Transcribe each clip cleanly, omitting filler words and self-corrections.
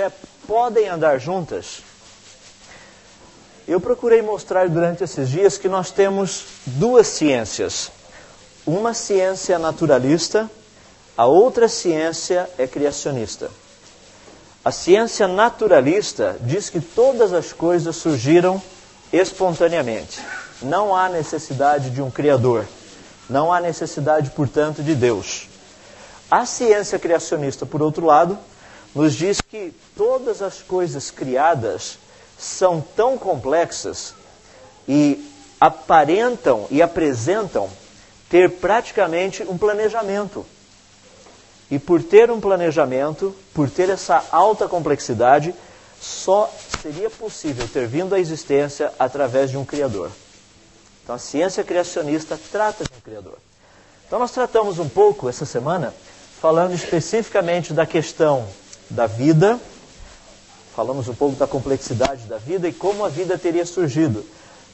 fé podem andar juntas? Eu procurei mostrar durante esses dias que nós temos duas ciências. Uma ciência naturalista, a outra ciência é criacionista. A ciência naturalista diz que todas as coisas surgiram espontaneamente. Não há necessidade de um Criador. Não há necessidade, portanto, de Deus. A ciência criacionista, por outro lado, nos diz que todas as coisas criadas são tão complexas e aparentam e apresentam ter praticamente um planejamento. E por ter um planejamento, por ter essa alta complexidade, só seria possível ter vindo à existência através de um Criador. Então a ciência criacionista trata de um Criador. Então nós tratamos um pouco essa semana, falando especificamente da questão da vida, falamos um pouco da complexidade da vida e como a vida teria surgido.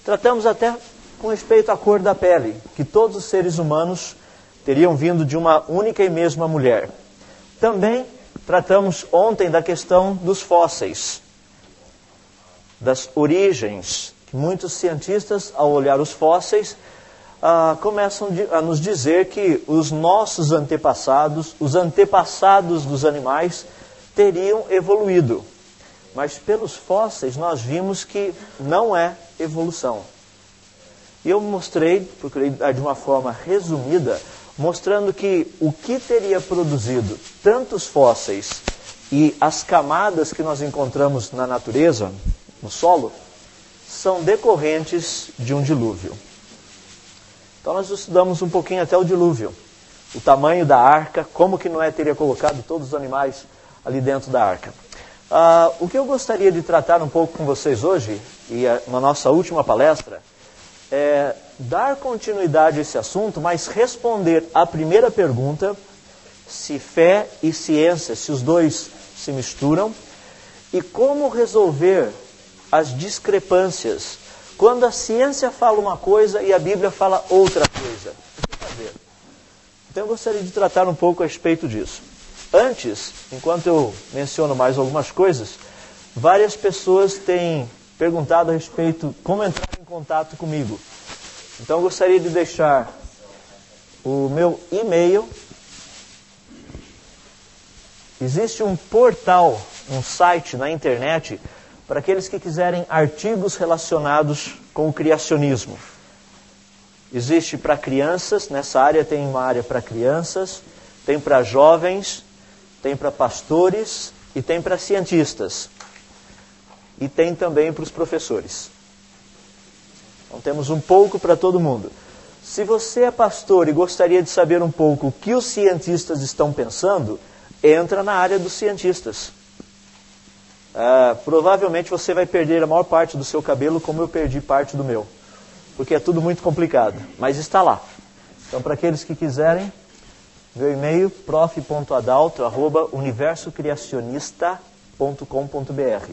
Tratamos até com respeito à cor da pele, que todos os seres humanos teriam vindo de uma única e mesma mulher. Também tratamos ontem da questão dos fósseis, das origens. Muitos cientistas, ao olhar os fósseis, começam a nos dizer que os nossos antepassados, os antepassados dos animais, teriam evoluído. Mas pelos fósseis nós vimos que não é evolução. E eu procurei dar de uma forma resumida, mostrando que o que teria produzido tantos fósseis e as camadas que nós encontramos na natureza, no solo, são decorrentes de um dilúvio. Então nós estudamos um pouquinho até o dilúvio, o tamanho da arca, como que Noé teria colocado todos os animais ali dentro da arca. O que eu gostaria de tratar um pouco com vocês hoje, e na nossa última palestra, é dar continuidade a esse assunto, mas responder à primeira pergunta, se fé e ciência, se os dois se misturam, e como resolver as discrepâncias, quando a ciência fala uma coisa e a Bíblia fala outra coisa. O que fazer? Então eu gostaria de tratar um pouco a respeito disso. Antes, enquanto eu menciono mais algumas coisas, várias pessoas têm perguntado a respeito como entrar em contato comigo. Então eu gostaria de deixar o meu e-mail. Existe um portal, um site na internet para aqueles que quiserem artigos relacionados com o criacionismo. Existe para crianças, nessa área tem uma área para crianças, tem para jovens, tem para pastores e tem para cientistas. E tem também para os professores. Então temos um pouco para todo mundo. Se você é pastor e gostaria de saber um pouco o que os cientistas estão pensando, entra na área dos cientistas. Provavelmente você vai perder a maior parte do seu cabelo, como eu perdi parte do meu. Porque é tudo muito complicado, mas está lá. Então para aqueles que quiserem, meu e-mail, prof.adalto@universocriacionista.com.br.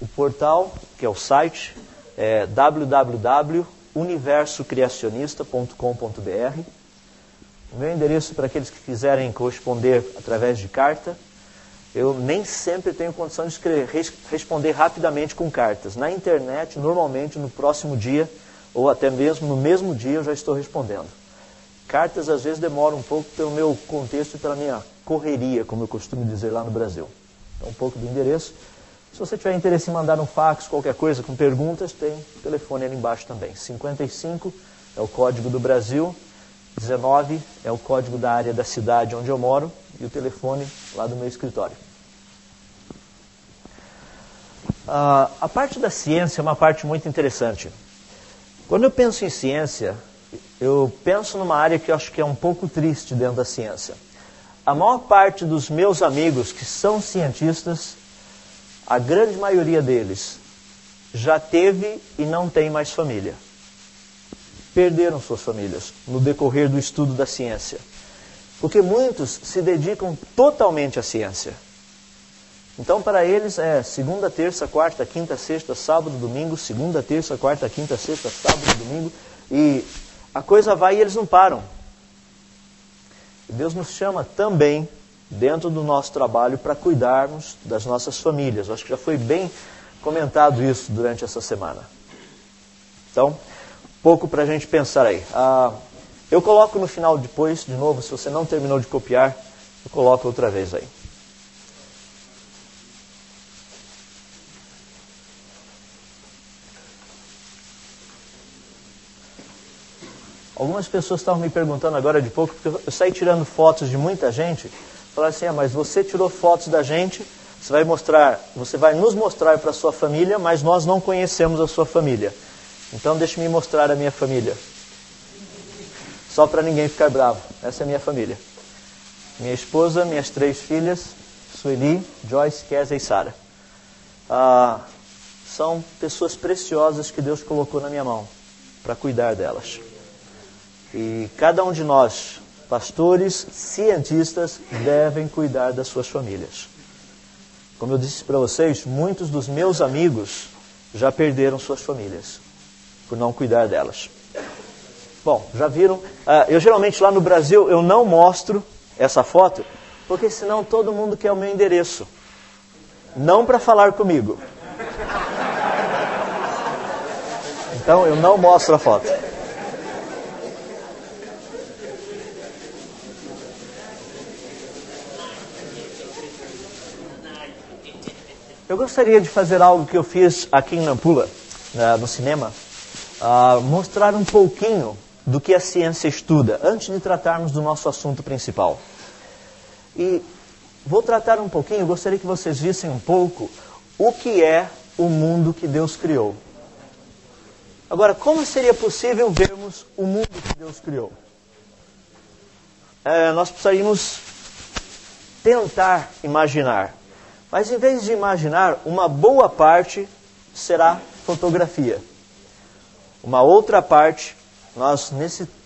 O portal, que é o site, é www.universocriacionista.com.br. O meu endereço para aqueles que quiserem corresponder através de carta. Eu nem sempre tenho condição de responder rapidamente com cartas. Na internet, normalmente no próximo dia, ou até mesmo no mesmo dia, eu já estou respondendo. Cartas às vezes demoram um pouco pelo meu contexto e pela minha correria, como eu costumo dizer lá no Brasil. Então um pouco do endereço. Se você tiver interesse em mandar um fax, qualquer coisa com perguntas, tem o telefone ali embaixo também. 55 é o código do Brasil, 19 é o código da área da cidade onde eu moro e o telefone lá do meu escritório. A parte da ciência é uma parte muito interessante. Quando eu penso em ciência, eu penso numa área que eu acho que é um pouco triste dentro da ciência. A maior parte dos meus amigos que são cientistas, a grande maioria deles já teve e não tem mais família. Perderam suas famílias no decorrer do estudo da ciência. Porque muitos se dedicam totalmente à ciência. Então para eles é segunda, terça, quarta, quinta, sexta, sábado, domingo, segunda, terça, quarta, quinta, sexta, sábado, domingo, e a coisa vai e eles não param. E Deus nos chama também dentro do nosso trabalho para cuidarmos das nossas famílias. Eu acho que já foi bem comentado isso durante essa semana. Então, pouco para a gente pensar aí. Eu coloco no final depois, de novo, se você não terminou de copiar, eu coloco outra vez aí. Algumas pessoas estavam me perguntando agora de pouco, porque eu saí tirando fotos de muita gente, falaram assim, mas você tirou fotos da gente, você vai nos mostrar para a sua família, mas nós não conhecemos a sua família. Então deixe-me mostrar a minha família. Só para ninguém ficar bravo. Essa é a minha família. Minha esposa, minhas 3 filhas, Sueli, Joyce, Kézia e Sara. São pessoas preciosas que Deus colocou na minha mão para cuidar delas. E cada um de nós, pastores, cientistas, devem cuidar das suas famílias. Como eu disse para vocês, muitos dos meus amigos já perderam suas famílias por não cuidar delas. Bom, já viram? Eu geralmente lá no Brasil eu não mostro essa foto, porque senão todo mundo quer o meu endereço. Não para falar comigo. Então eu não mostro a foto. Eu gostaria de fazer algo que eu fiz aqui em Nampula, no cinema, mostrar um pouquinho do que a ciência estuda, antes de tratarmos do nosso assunto principal. E vou tratar um pouquinho, gostaria que vocês vissem um pouco o que é o mundo que Deus criou. Agora, como seria possível vermos o mundo que Deus criou? Nós precisaríamos tentar imaginar. Mas em vez de imaginar, uma boa parte será fotografia. Uma outra parte, nós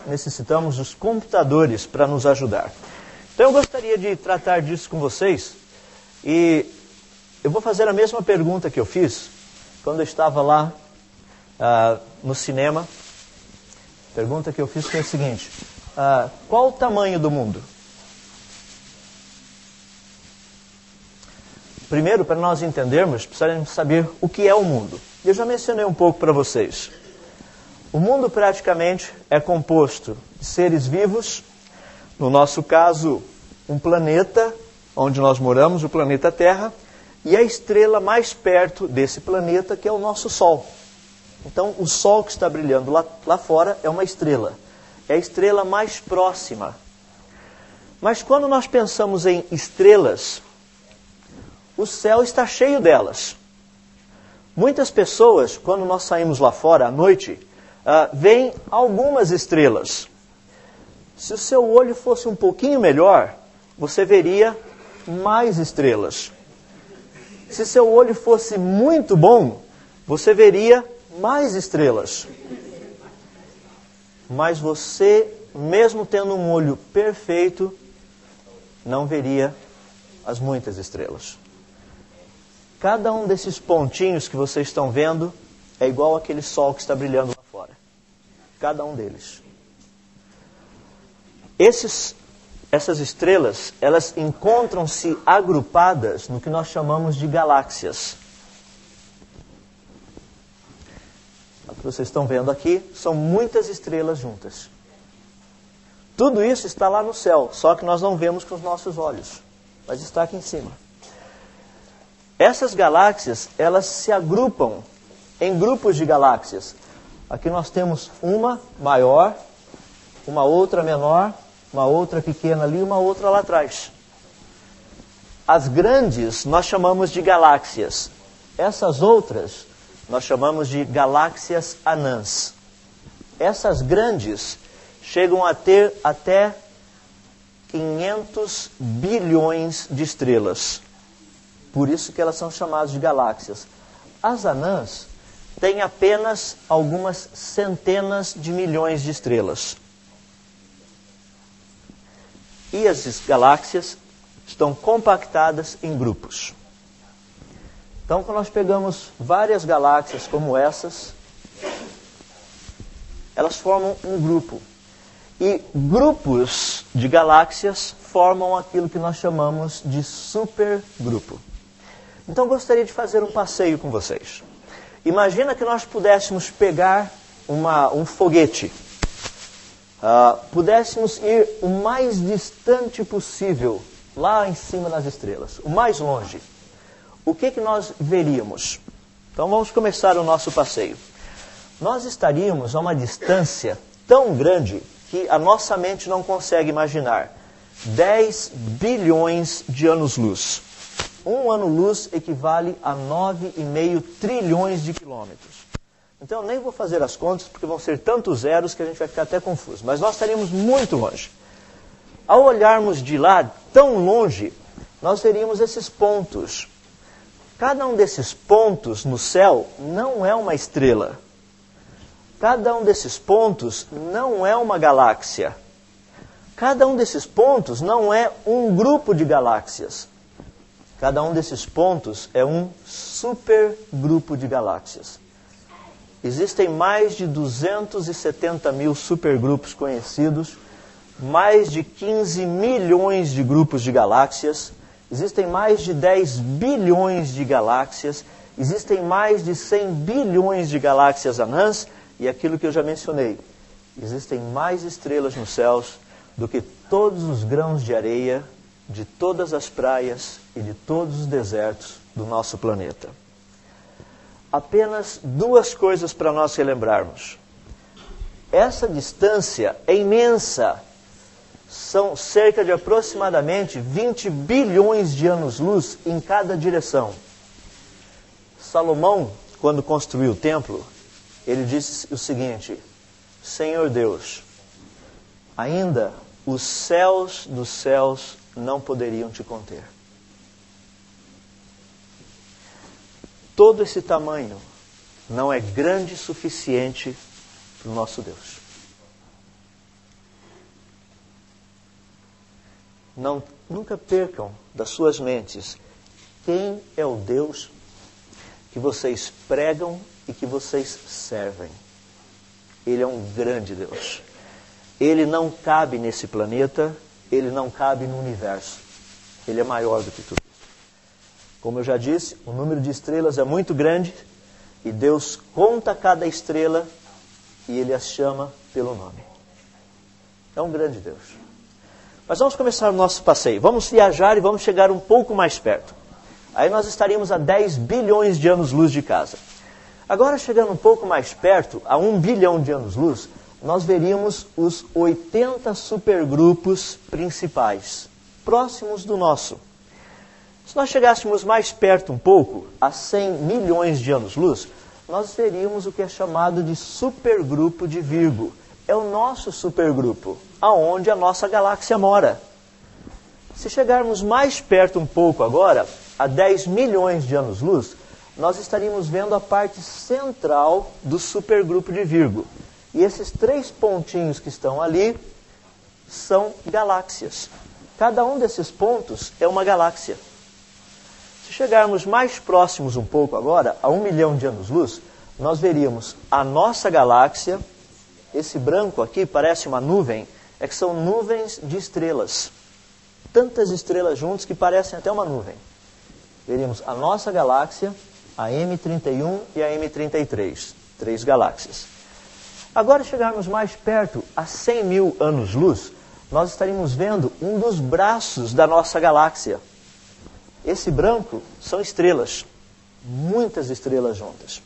necessitamos dos computadores para nos ajudar. Então eu gostaria de tratar disso com vocês. E eu vou fazer a mesma pergunta que eu fiz quando eu estava lá no cinema. A pergunta que eu fiz foi a seguinte: qual o tamanho do mundo? Primeiro, para nós entendermos, precisamos saber o que é o mundo. Eu já mencionei um pouco para vocês. O mundo praticamente é composto de seres vivos, no nosso caso, um planeta onde nós moramos, o planeta Terra, e a estrela mais perto desse planeta, que é o nosso Sol. Então, o Sol que está brilhando lá fora é uma estrela. É a estrela mais próxima. Mas quando nós pensamos em estrelas, o céu está cheio delas. Muitas pessoas, quando nós saímos lá fora à noite, veem algumas estrelas. Se o seu olho fosse um pouquinho melhor, você veria mais estrelas. Se seu olho fosse muito bom, você veria mais estrelas. Mas você, mesmo tendo um olho perfeito, não veria as muitas estrelas. Cada um desses pontinhos que vocês estão vendo é igual àquele sol que está brilhando lá fora. Cada um deles. Essas estrelas, elas encontram-se agrupadas no que nós chamamos de galáxias. O que vocês estão vendo aqui são muitas estrelas juntas. Tudo isso está lá no céu, só que nós não vemos com os nossos olhos, mas está aqui em cima. Essas galáxias, elas se agrupam em grupos de galáxias. Aqui nós temos uma maior, uma outra menor, uma outra pequena ali e uma outra lá atrás. As grandes nós chamamos de galáxias. Essas outras nós chamamos de galáxias anãs. Essas grandes chegam a ter até 500 bilhões de estrelas. Por isso que elas são chamadas de galáxias. As anãs têm apenas algumas centenas de milhões de estrelas. E as galáxias estão compactadas em grupos. Então, quando nós pegamos várias galáxias como essas, elas formam um grupo. E grupos de galáxias formam aquilo que nós chamamos de supergrupo. Então gostaria de fazer um passeio com vocês. Imagina que nós pudéssemos pegar um foguete, pudéssemos ir o mais distante possível, lá em cima nas estrelas, o mais longe. O que nós veríamos? Então vamos começar o nosso passeio. Nós estaríamos a uma distância tão grande que a nossa mente não consegue imaginar. 10 bilhões de anos-luz. Um ano-luz equivale a 9,5 trilhões de quilômetros. Então eu nem vou fazer as contas, porque vão ser tantos zeros que a gente vai ficar até confuso. Mas nós estaríamos muito longe. Ao olharmos de lá, tão longe, nós veríamos esses pontos. Cada um desses pontos no céu não é uma estrela. Cada um desses pontos não é uma galáxia. Cada um desses pontos não é um grupo de galáxias. Cada um desses pontos é um supergrupo de galáxias. Existem mais de 270 mil supergrupos conhecidos, mais de 15 milhões de grupos de galáxias, existem mais de 10 bilhões de galáxias, existem mais de 100 bilhões de galáxias anãs, e aquilo que eu já mencionei, existem mais estrelas nos céus do que todos os grãos de areia de todas as praias e de todos os desertos do nosso planeta. Apenas duas coisas para nós relembrarmos. Essa distância é imensa. São cerca de aproximadamente 20 bilhões de anos-luz em cada direção. Salomão, quando construiu o templo, ele disse o seguinte: Senhor Deus, ainda os céus dos céus não poderiam te conter. Todo esse tamanho não é grande o suficiente para o nosso Deus. Nunca percam das suas mentes quem é o Deus que vocês pregam e que vocês servem. Ele é um grande Deus. Ele não cabe nesse planeta, ele não cabe no universo. Ele é maior do que tudo isso. Como eu já disse, o número de estrelas é muito grande e Deus conta cada estrela e ele as chama pelo nome. É um grande Deus. Mas vamos começar o nosso passeio. Vamos viajar e vamos chegar um pouco mais perto. Aí nós estaríamos a 10 bilhões de anos-luz de casa. Agora, chegando um pouco mais perto, a 1 bilhão de anos-luz, nós veríamos os 80 supergrupos principais, próximos do nosso. Se nós chegássemos mais perto um pouco, a 100 milhões de anos-luz, nós veríamos o que é chamado de supergrupo de Virgo. É o nosso supergrupo, aonde a nossa galáxia mora. Se chegarmos mais perto um pouco agora, a 10 milhões de anos-luz, nós estaríamos vendo a parte central do supergrupo de Virgo. E esses 3 pontinhos que estão ali são galáxias. Cada um desses pontos é uma galáxia. Se chegarmos mais próximos um pouco agora, a 1 milhão de anos-luz, nós veríamos a nossa galáxia. Esse branco aqui parece uma nuvem, é que são nuvens de estrelas. Tantas estrelas juntas que parecem até uma nuvem. Veríamos a nossa galáxia, a M31 e a M33, 3 galáxias. Agora, chegarmos mais perto, a 100 mil anos-luz, nós estaríamos vendo um dos braços da nossa galáxia. Esse branco são estrelas, muitas estrelas juntas.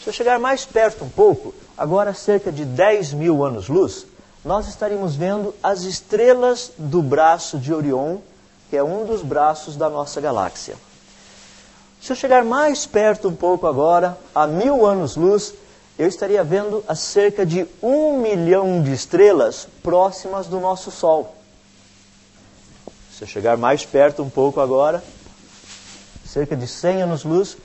Se eu chegar mais perto um pouco, agora a cerca de 10 mil anos-luz, nós estaríamos vendo as estrelas do braço de Orion, que é um dos braços da nossa galáxia. Se eu chegar mais perto um pouco agora, a 1000 anos-luz, eu estaria vendo a cerca de 1 milhão de estrelas próximas do nosso Sol. Se eu chegar mais perto um pouco agora, cerca de 100 anos-luz,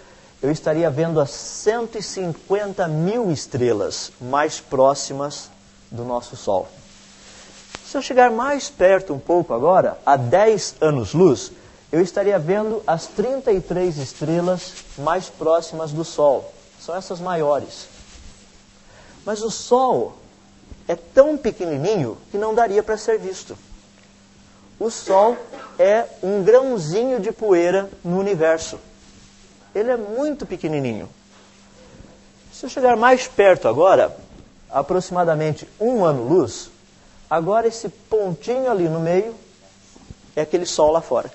eu estaria vendo as 150 mil estrelas mais próximas do nosso Sol. Se eu chegar mais perto um pouco agora, a 10 anos-luz, eu estaria vendo as 33 estrelas mais próximas do Sol. São essas maiores. Mas o Sol é tão pequenininho que não daria para ser visto. O Sol é um grãozinho de poeira no universo. Ele é muito pequenininho. Se eu chegar mais perto agora, aproximadamente 1 ano-luz, agora esse pontinho ali no meio é aquele Sol lá fora.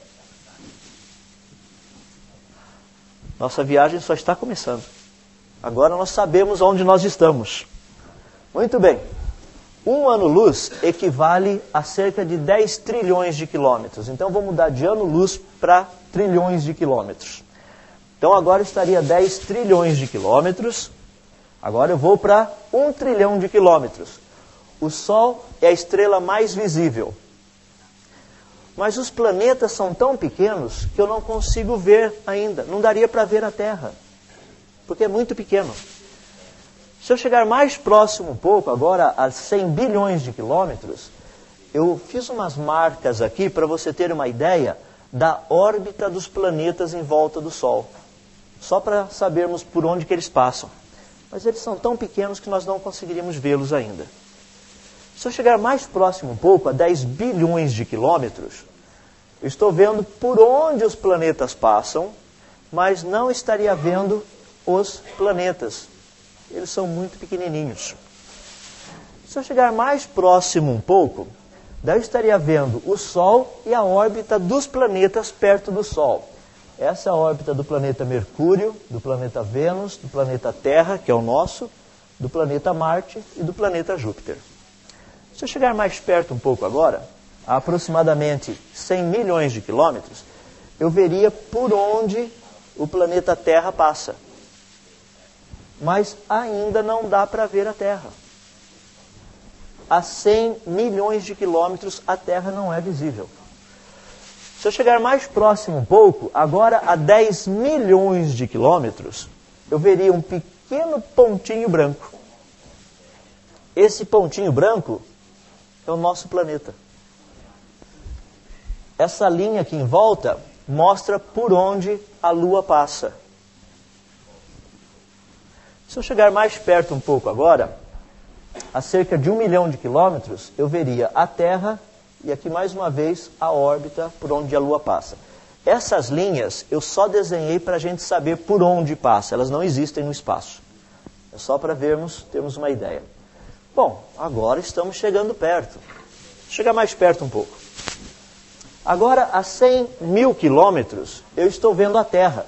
Nossa viagem só está começando. Agora nós sabemos onde nós estamos. Muito bem. 1 ano-luz equivale a cerca de 10 trilhões de quilômetros. Então vou mudar de ano-luz para trilhões de quilômetros. Então agora estaria 10 trilhões de quilômetros. Agora eu vou para 1 trilhão de quilômetros. O Sol é a estrela mais visível. Mas os planetas são tão pequenos que eu não consigo ver ainda. Não daria para ver a Terra, porque é muito pequeno. Se eu chegar mais próximo um pouco, agora a 100 bilhões de quilômetros, eu fiz umas marcas aqui para você ter uma ideia da órbita dos planetas em volta do Sol. Só para sabermos por onde que eles passam. Mas eles são tão pequenos que nós não conseguiríamos vê-los ainda. Se eu chegar mais próximo um pouco, a 10 bilhões de quilômetros, eu estou vendo por onde os planetas passam, mas não estaria vendo os planetas. Eles são muito pequenininhos. Se eu chegar mais próximo um pouco, daí eu estaria vendo o Sol e a órbita dos planetas perto do Sol. Essa é a órbita do planeta Mercúrio, do planeta Vênus, do planeta Terra, que é o nosso, do planeta Marte e do planeta Júpiter. Se eu chegar mais perto um pouco agora, a aproximadamente 100 milhões de quilômetros, eu veria por onde o planeta Terra passa. Mas ainda não dá para ver a Terra. A 100 milhões de quilômetros a Terra não é visível. Se eu chegar mais próximo um pouco, agora a 10 milhões de quilômetros, eu veria um pequeno pontinho branco. Esse pontinho branco é o nosso planeta. Essa linha aqui em volta mostra por onde a Lua passa. Se eu chegar mais perto um pouco agora, a cerca de 1 milhão de quilômetros, eu veria a Terra e aqui mais uma vez a órbita por onde a Lua passa. Essas linhas eu só desenhei para a gente saber por onde passa, elas não existem no espaço. É só para termos uma ideia. Bom, agora estamos chegando perto. Chegar mais perto um pouco. Agora, a 100 mil quilômetros, eu estou vendo a Terra.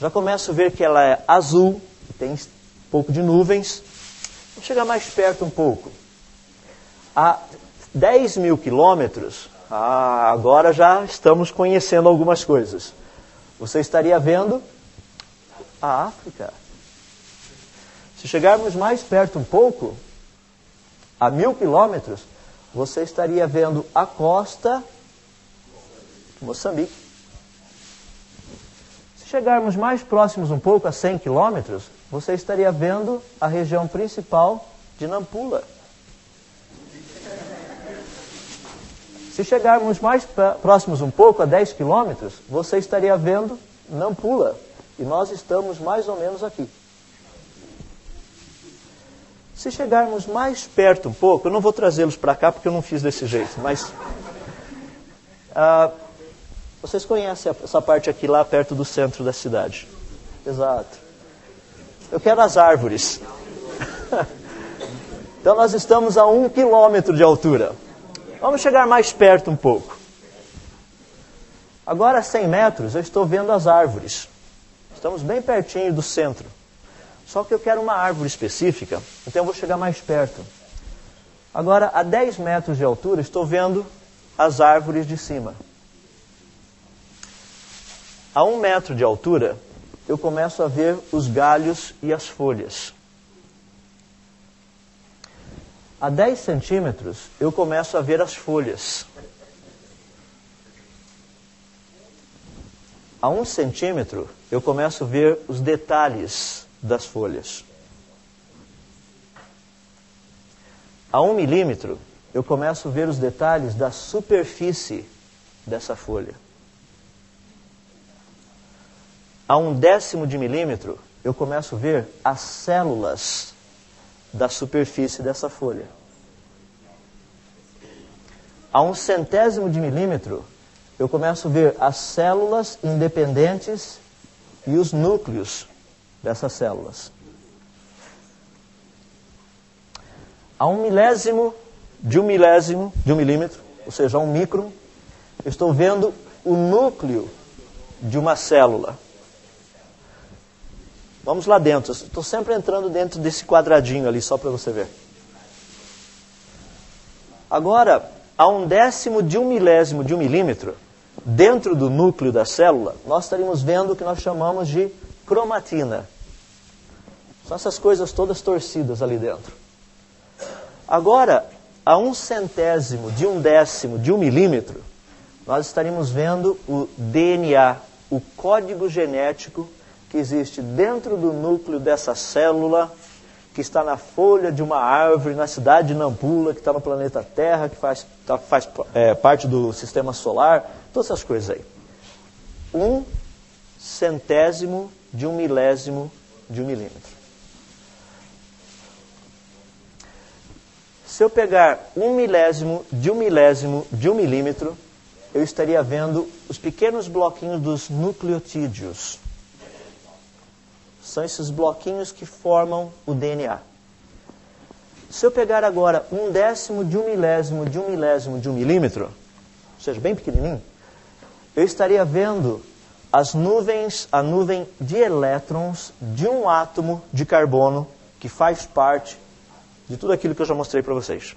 Já começo a ver que ela é azul, tem um pouco de nuvens. Vou chegar mais perto um pouco. A 10 mil quilômetros, agora já estamos conhecendo algumas coisas. Você estaria vendo a África. Se chegarmos mais perto um pouco, a 1000 quilômetros, você estaria vendo a costa de Moçambique. Se chegarmos mais próximos um pouco, a 100 quilômetros, você estaria vendo a região principal de Nampula. Se chegarmos mais próximos um pouco, a 10 quilômetros, você estaria vendo Nampula. E nós estamos mais ou menos aqui. Se chegarmos mais perto um pouco, eu não vou trazê-los para cá porque eu não fiz desse jeito, mas vocês conhecem essa parte aqui lá perto do centro da cidade. Exato. Eu quero as árvores. Então nós estamos a 1 quilômetro de altura. Vamos chegar mais perto um pouco. Agora a 100 metros eu estou vendo as árvores. Estamos bem pertinho do centro. Só que eu quero uma árvore específica, então eu vou chegar mais perto. Agora, a 10 metros de altura, estou vendo as árvores de cima. A 1 metro de altura, eu começo a ver os galhos e as folhas. A 10 centímetros, eu começo a ver as folhas. A 1 centímetro, eu começo a ver os detalhes das folhas. A 1 milímetro, eu começo a ver os detalhes da superfície dessa folha. A 1/10 de milímetro, eu começo a ver as células da superfície dessa folha. a 1/100º de milímetro, eu começo a ver as células independentes e os núcleos dessas células. A 1/1000 de um milímetro, ou seja, a 1 micron, eu estou vendo o núcleo de uma célula. Vamos lá dentro. Estou sempre entrando dentro desse quadradinho ali, só para você ver. Agora, a 1/10 de um milésimo de um milímetro, dentro do núcleo da célula, nós estaríamos vendo o que nós chamamos de cromatina. São essas coisas todas torcidas ali dentro. Agora, a 1/100º de um décimo de um milímetro, nós estaríamos vendo o DNA, o código genético que existe dentro do núcleo dessa célula, que está na folha de uma árvore, na cidade de Nampula, que está no planeta Terra, que faz parte do sistema solar, todas essas coisas aí. 1/100º de um milésimo de um milímetro. Se eu pegar 1/1000 de um milésimo de um milímetro, eu estaria vendo os pequenos bloquinhos dos nucleotídeos. São esses bloquinhos que formam o DNA. Se eu pegar agora 1/10 de um milésimo de um milésimo de um milímetro, ou seja, bem pequenininho, eu estaria vendo a nuvem de elétrons de um átomo de carbono que faz parte de tudo aquilo que eu já mostrei para vocês.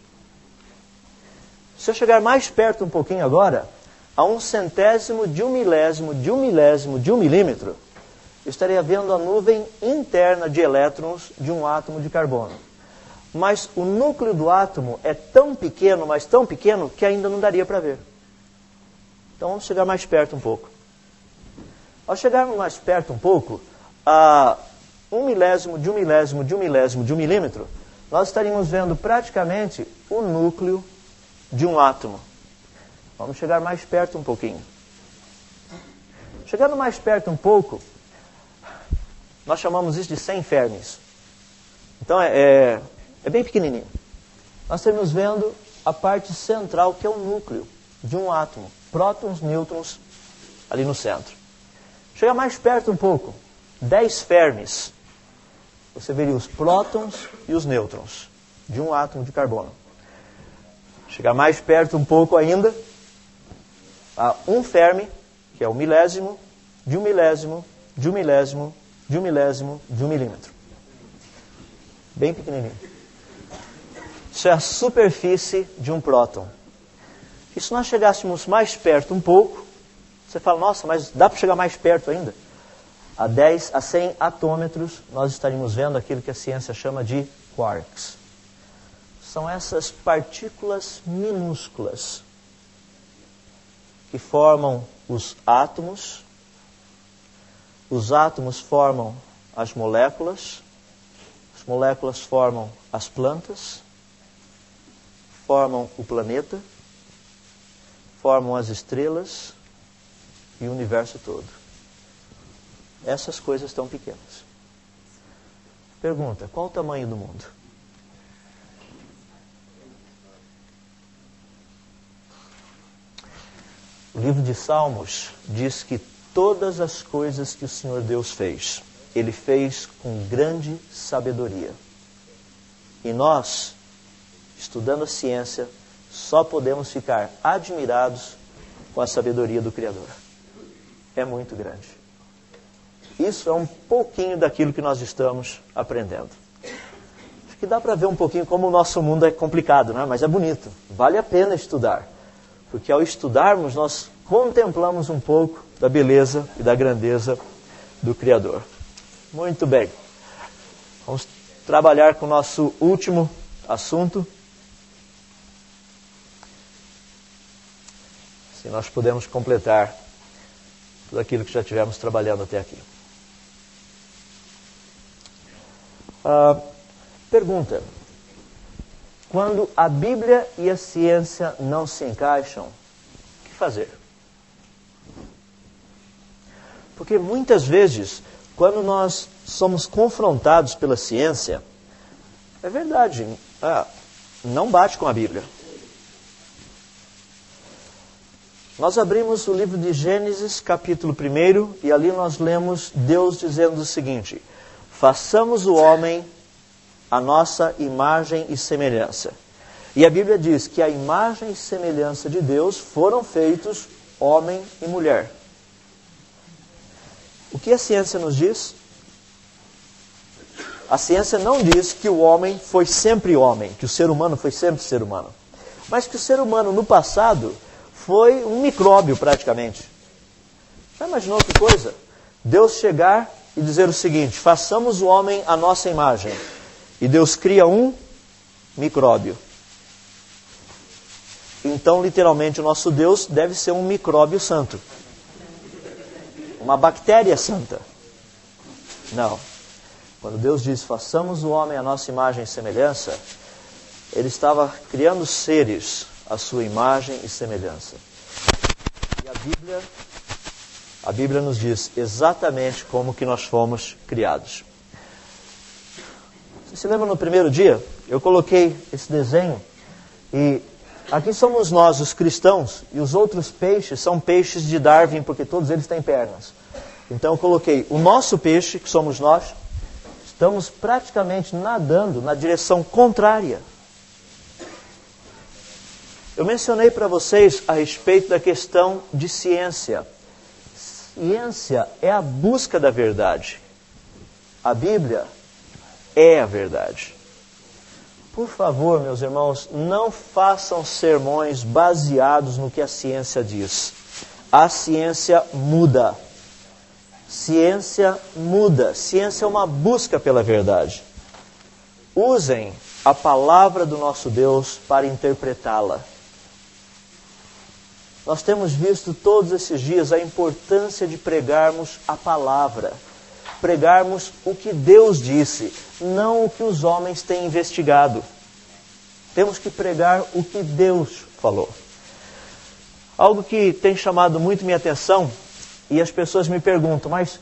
Se eu chegar mais perto um pouquinho agora, a 1/100º de um milésimo de um milésimo de um milímetro, eu estaria vendo a nuvem interna de elétrons de um átomo de carbono. Mas o núcleo do átomo é tão pequeno, mas tão pequeno, que ainda não daria para ver. Então vamos chegar mais perto um pouco. Ao chegarmos mais perto um pouco, a 1/1000 de um milésimo de um milésimo de um milímetro, nós estaríamos vendo praticamente o núcleo de um átomo. Vamos chegar mais perto um pouquinho. Chegando mais perto um pouco, nós chamamos isso de 100 fermis. Então é bem pequenininho. Nós estamos vendo a parte central, que é o núcleo de um átomo. Prótons, nêutrons, ali no centro. Chega mais perto um pouco, 10 fermis. Você veria os prótons e os nêutrons de um átomo de carbono. Chegar mais perto um pouco ainda, a 1 fermi, que é o milésimo, de um milésimo, de um milésimo, de um milésimo, de um milímetro. Bem pequenininho. Isso é a superfície de um próton. E se nós chegássemos mais perto um pouco, você fala, nossa, mas dá para chegar mais perto ainda? A 10 a 100 atômetros, nós estaríamos vendo aquilo que a ciência chama de quarks. São essas partículas minúsculas que formam os átomos. Os átomos formam as moléculas formam as plantas, formam o planeta, formam as estrelas e o universo todo. Essas coisas tão pequenas. Pergunta, qual o tamanho do mundo? O livro de Salmos diz que todas as coisas que o Senhor Deus fez, Ele fez com grande sabedoria. E nós, estudando a ciência, só podemos ficar admirados com a sabedoria do Criador. É muito grande. Isso é um pouquinho daquilo que nós estamos aprendendo. Acho que dá para ver um pouquinho como o nosso mundo é complicado, né? Mas é bonito. Vale a pena estudar. Porque ao estudarmos, nós contemplamos um pouco da beleza e da grandeza do Criador. Muito bem. Vamos trabalhar com o nosso último assunto. Assim nós podemos completar tudo aquilo que já tivemos trabalhando até aqui. Pergunta. Quando a Bíblia e a ciência não se encaixam, o que fazer? Porque muitas vezes, quando nós somos confrontados pela ciência, é verdade, não bate com a Bíblia. Nós abrimos o livro de Gênesis, capítulo 1, e ali nós lemos Deus dizendo o seguinte: façamos o homem a nossa imagem e semelhança. E a Bíblia diz que a imagem e semelhança de Deus foram feitos homem e mulher. O que a ciência nos diz? A ciência não diz que o homem foi sempre homem, que o ser humano foi sempre ser humano. Mas que o ser humano no passado foi um micróbio praticamente. Já imaginou que coisa? Deus chegar e dizer o seguinte: façamos o homem à nossa imagem. E Deus cria um micróbio. Então, literalmente, o nosso Deus deve ser um micróbio santo. Uma bactéria santa. Não. Quando Deus diz, façamos o homem à nossa imagem e semelhança, Ele estava criando seres à sua imagem e semelhança. E a Bíblia nos diz exatamente como que nós fomos criados. Você se lembra no primeiro dia? Eu coloquei esse desenho e aqui somos nós, os cristãos, e os outros peixes são peixes de Darwin, porque todos eles têm pernas. Então eu coloquei o nosso peixe, que somos nós, estamos praticamente nadando na direção contrária. Eu mencionei para vocês a respeito da questão de ciência. Ciência é a busca da verdade. A Bíblia é a verdade. Por favor, meus irmãos, não façam sermões baseados no que a ciência diz. A ciência muda. Ciência muda. Ciência é uma busca pela verdade. Usem a palavra do nosso Deus para interpretá-la. Nós temos visto todos esses dias a importância de pregarmos a palavra. Pregarmos o que Deus disse, não o que os homens têm investigado. Temos que pregar o que Deus falou. Algo que tem chamado muito minha atenção, e as pessoas me perguntam, mas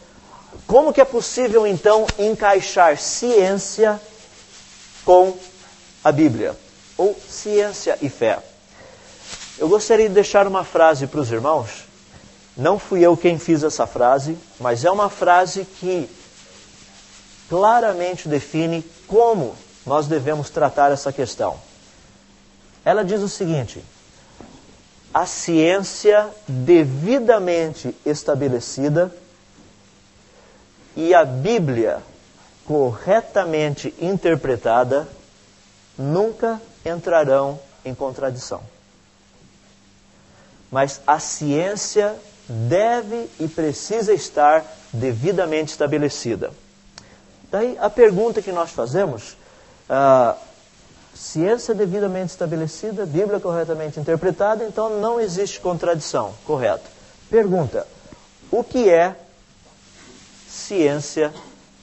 como que é possível então encaixar ciência com a Bíblia? Ou ciência e fé? Eu gostaria de deixar uma frase para os irmãos. Não fui eu quem fiz essa frase, mas é uma frase que claramente define como nós devemos tratar essa questão. Ela diz o seguinte: a ciência devidamente estabelecida e a Bíblia corretamente interpretada nunca entrarão em contradição. Mas a ciência deve e precisa estar devidamente estabelecida. Daí a pergunta que nós fazemos, ciência devidamente estabelecida, Bíblia corretamente interpretada, então não existe contradição, correto. Pergunta, o que é ciência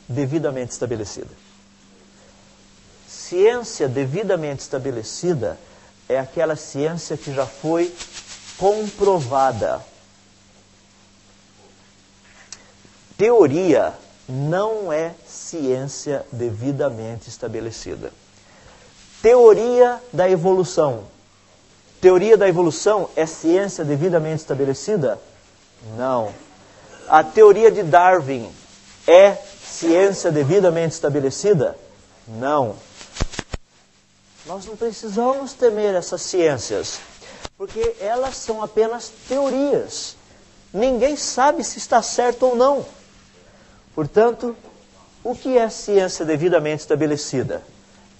devidamente estabelecida? Ciência devidamente estabelecida é aquela ciência que já foi comprovada. Teoria não é ciência devidamente estabelecida. Teoria da evolução. Teoria da evolução é ciência devidamente estabelecida? Não. A teoria de Darwin é ciência devidamente estabelecida? Não. Nós não precisamos temer essas ciências, porque elas são apenas teorias. Ninguém sabe se está certo ou não. Portanto, o que é ciência devidamente estabelecida?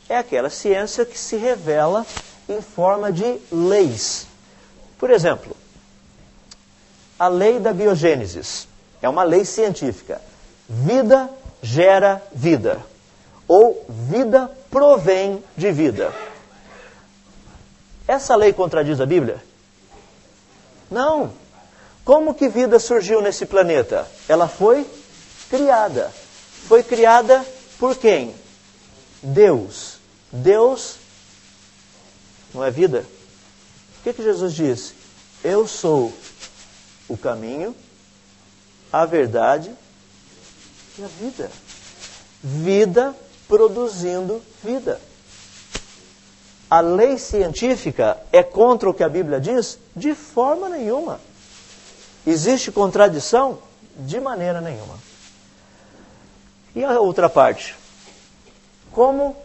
É aquela ciência que se revela em forma de leis. Por exemplo, a lei da biogênese é uma lei científica. Vida gera vida. Ou vida provém de vida. Essa lei contradiz a Bíblia? Não. Como que vida surgiu nesse planeta? Ela foi criada. Foi criada por quem? Deus. Deus não é vida? O que Jesus disse? Eu sou o caminho, a verdade e a vida. Vida produzindo vida. a lei científica é contra o que a Bíblia diz? De forma nenhuma. Existe contradição? De maneira nenhuma. E a outra parte? Como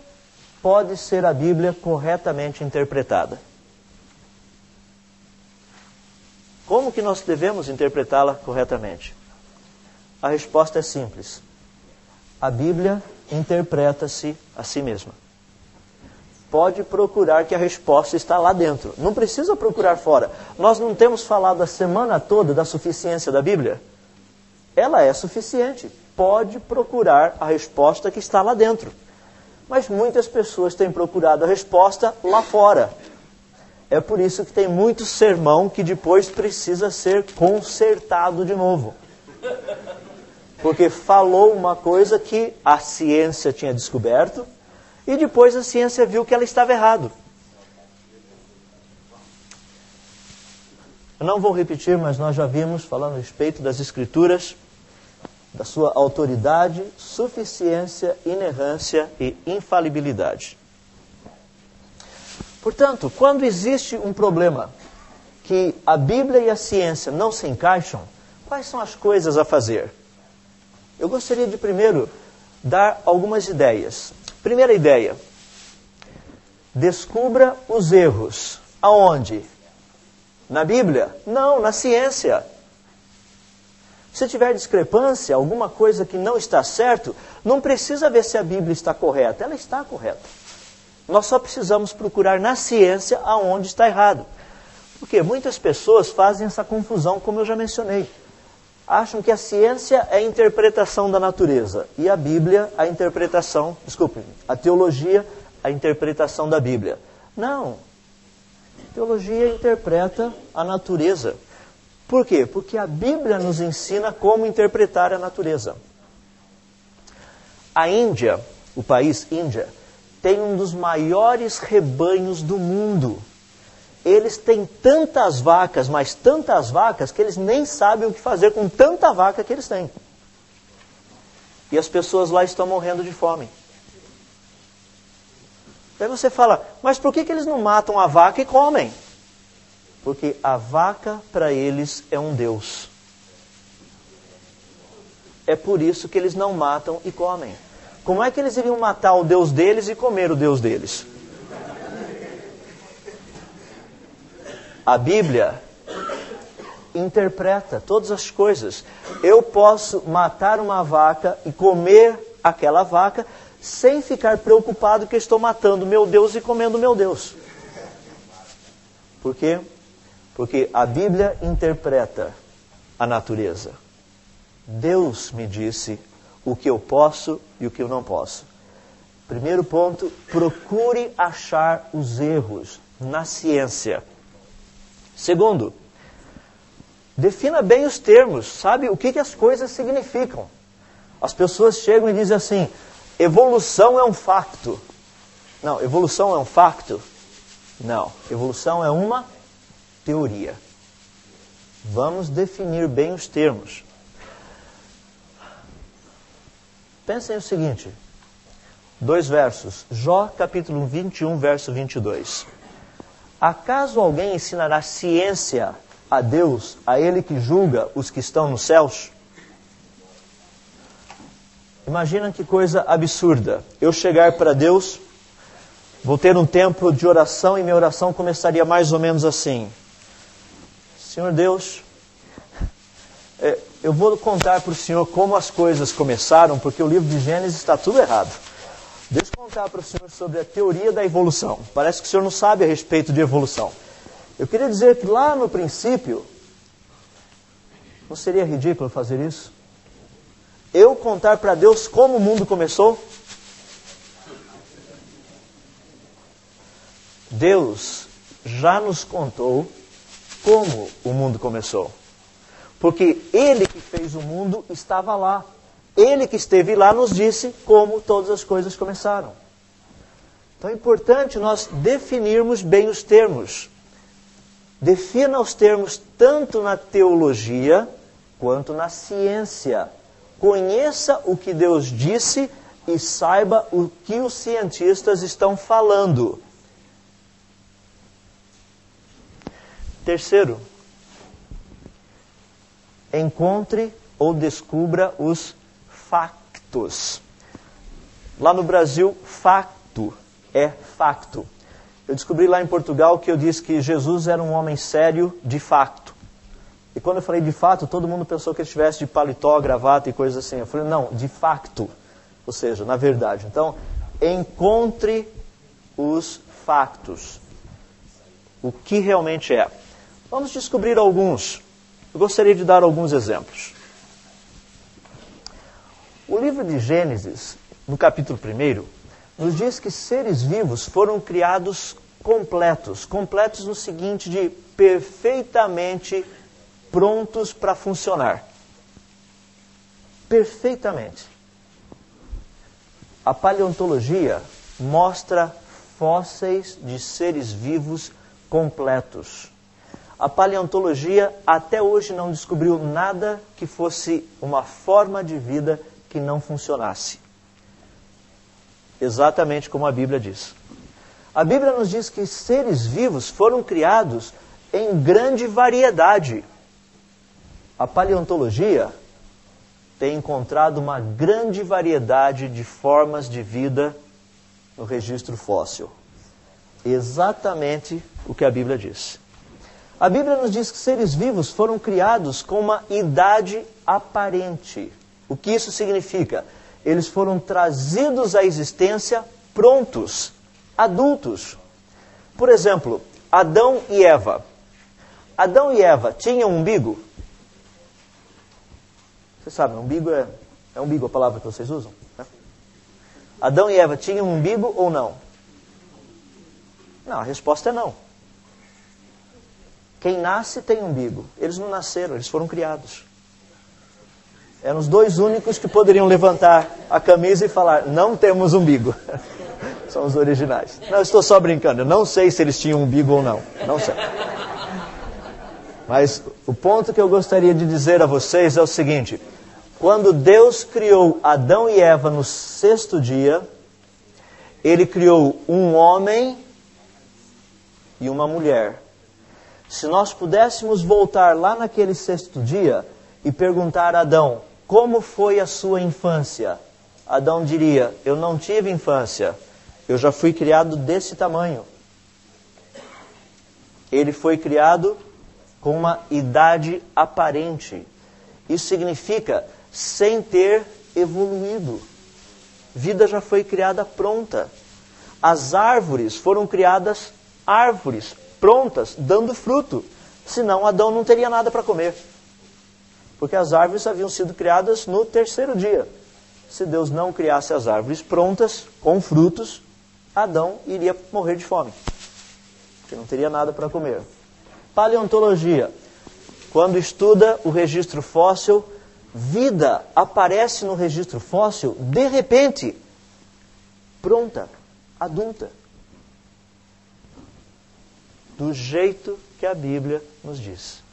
pode ser a Bíblia corretamente interpretada? Como que nós devemos interpretá-la corretamente? A resposta é simples. A Bíblia interpreta-se a si mesma. Pode procurar que a resposta está lá dentro. Não precisa procurar fora. Nós não temos falado a semana toda da suficiência da Bíblia? Ela é suficiente. Pode procurar a resposta que está lá dentro. Mas muitas pessoas têm procurado a resposta lá fora. É por isso que tem muito sermão que depois precisa ser consertado de novo. Porque falou uma coisa que a ciência tinha descoberto, e depois a ciência viu que ela estava errado. Eu não vou repetir, mas nós já vimos, falando a respeito das Escrituras, da sua autoridade, suficiência, inerrância e infalibilidade. Portanto, quando existe um problema que a Bíblia e a ciência não se encaixam, quais são as coisas a fazer? Eu gostaria de primeiro dar algumas ideias. Primeira ideia, descubra os erros. Aonde? Na Bíblia? Não, na ciência. Se tiver discrepância, alguma coisa que não está certo, não precisa ver se a Bíblia está correta. Ela está correta. Nós só precisamos procurar na ciência aonde está errado. Porque muitas pessoas fazem essa confusão, como eu já mencionei. Acham que a ciência é a interpretação da natureza e a Bíblia a interpretação, a teologia a interpretação da Bíblia. Não. A teologia interpreta a natureza. Por quê? Porque a Bíblia nos ensina como interpretar a natureza. A Índia, o país Índia, tem um dos maiores rebanhos do mundo. Eles têm tantas vacas, mas tantas vacas, que eles nem sabem o que fazer com tanta vaca que eles têm. E as pessoas lá estão morrendo de fome. Daí você fala, mas por que eles não matam a vaca e comem? Porque a vaca para eles é um Deus. É por isso que eles não matam e comem. Como é que eles iriam matar o Deus deles e comer o Deus deles? A Bíblia interpreta todas as coisas. Eu posso matar uma vaca e comer aquela vaca sem ficar preocupado que estou matando meu Deus e comendo meu Deus. Por quê? Porque a Bíblia interpreta a natureza. Deus me disse o que eu posso e o que eu não posso. Primeiro ponto, procure achar os erros na ciência. Segundo, defina bem os termos, sabe o que as coisas significam. As pessoas chegam e dizem assim, evolução é um facto. Não, evolução é um facto? Não, evolução é uma teoria. Vamos definir bem os termos. Pensem o seguinte, 2 versos, Jó capítulo 21, verso 22. Acaso alguém ensinará ciência a Deus, a Ele que julga os que estão nos céus? Imagina que coisa absurda. Eu chegar para Deus, vou ter um tempo de oração e minha oração começaria mais ou menos assim. Senhor Deus, eu vou contar para o Senhor como as coisas começaram, porque o livro de Gênesis está tudo errado. Deixa eu contar para o senhor sobre a teoria da evolução. Parece que o senhor não sabe a respeito de evolução. Eu queria dizer que lá no princípio, não seria ridículo fazer isso? Eu contar para Deus como o mundo começou? Deus já nos contou como o mundo começou. Porque Ele que fez o mundo estava lá. Ele que esteve lá nos disse como todas as coisas começaram. Então é importante nós definirmos bem os termos. Defina os termos tanto na teologia quanto na ciência. Conheça o que Deus disse e saiba o que os cientistas estão falando. Terceiro, encontre ou descubra os factos. Lá no Brasil, facto é facto. Eu descobri lá em Portugal que eu disse que Jesus era um homem sério de facto. E quando eu falei de fato, todo mundo pensou que ele estivesse de paletó, gravata e coisas assim. Eu falei, não, de facto. Ou seja, na verdade. Então, encontre os factos. O que realmente é. Vamos descobrir alguns. Eu gostaria de dar alguns exemplos. O livro de Gênesis, no capítulo 1, nos diz que seres vivos foram criados completos. Completos no sentido de perfeitamente prontos para funcionar. Perfeitamente. A paleontologia mostra fósseis de seres vivos completos. A paleontologia até hoje não descobriu nada que fosse uma forma de vida que não funcionasse. Exatamente como a Bíblia diz. A Bíblia nos diz que seres vivos foram criados em grande variedade. A paleontologia tem encontrado uma grande variedade de formas de vida no registro fóssil. Exatamente o que a Bíblia diz. A Bíblia nos diz que seres vivos foram criados com uma idade aparente. O que isso significa? Eles foram trazidos à existência prontos, adultos. Por exemplo, Adão e Eva. Adão e Eva tinham um umbigo? Vocês sabem, umbigo é umbigo a palavra que vocês usam? Né? Adão e Eva tinham um umbigo ou não? Não, a resposta é não. Quem nasce tem umbigo. Eles não nasceram, eles foram criados. Eram os dois únicos que poderiam levantar a camisa e falar, não temos umbigo. São os originais. Não, eu estou só brincando. Eu não sei se eles tinham umbigo ou não. Não sei. Mas o ponto que eu gostaria de dizer a vocês é o seguinte. Quando Deus criou Adão e Eva no 6º dia, Ele criou um homem e uma mulher. Se nós pudéssemos voltar lá naquele 6º dia e perguntar a Adão, como foi a sua infância? Adão diria, eu não tive infância, eu já fui criado desse tamanho. Ele foi criado com uma idade aparente. Isso significa sem ter evoluído. Vida já foi criada pronta. As árvores foram criadas árvores prontas, dando fruto. Senão Adão não teria nada para comer. Porque as árvores haviam sido criadas no 3º dia. Se Deus não criasse as árvores prontas, com frutos, Adão iria morrer de fome. Porque não teria nada para comer. Paleontologia. Quando estuda o registro fóssil, vida aparece no registro fóssil, de repente, pronta, adulta. Do jeito que a Bíblia nos diz.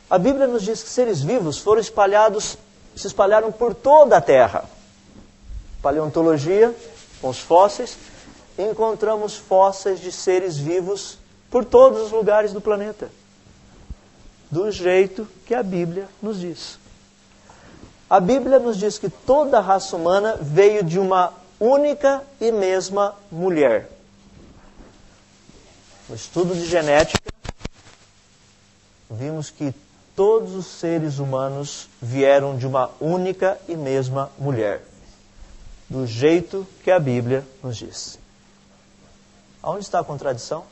A Bíblia nos diz que seres vivos foram se espalharam por toda a Terra. Paleontologia, com os fósseis, encontramos fósseis de seres vivos por todos os lugares do planeta. Do jeito que a Bíblia nos diz. A Bíblia nos diz que toda a raça humana veio de uma única e mesma mulher. No estudo de genética, vimos que todos os seres humanos vieram de uma única e mesma mulher. Do jeito que a Bíblia nos diz. Aonde está a contradição?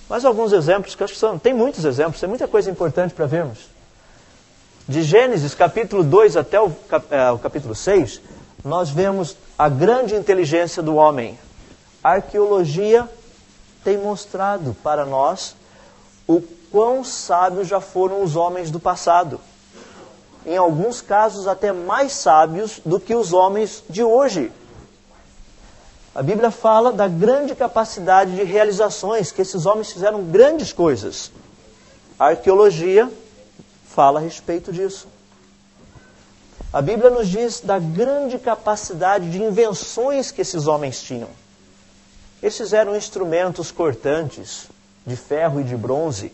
Mais alguns exemplos, que acho que tem muitos exemplos, tem muita coisa importante para vermos. De Gênesis, capítulo 2 até o capítulo 6, nós vemos a grande inteligência do homem. A arqueologia tem mostrado para nós o quão sábios já foram os homens do passado. Em alguns casos, até mais sábios do que os homens de hoje. A Bíblia fala da grande capacidade de realizações, que esses homens fizeram grandes coisas. A arqueologia fala a respeito disso. A Bíblia nos diz da grande capacidade de invenções que esses homens tinham. Eles fizeram instrumentos cortantes de ferro e de bronze,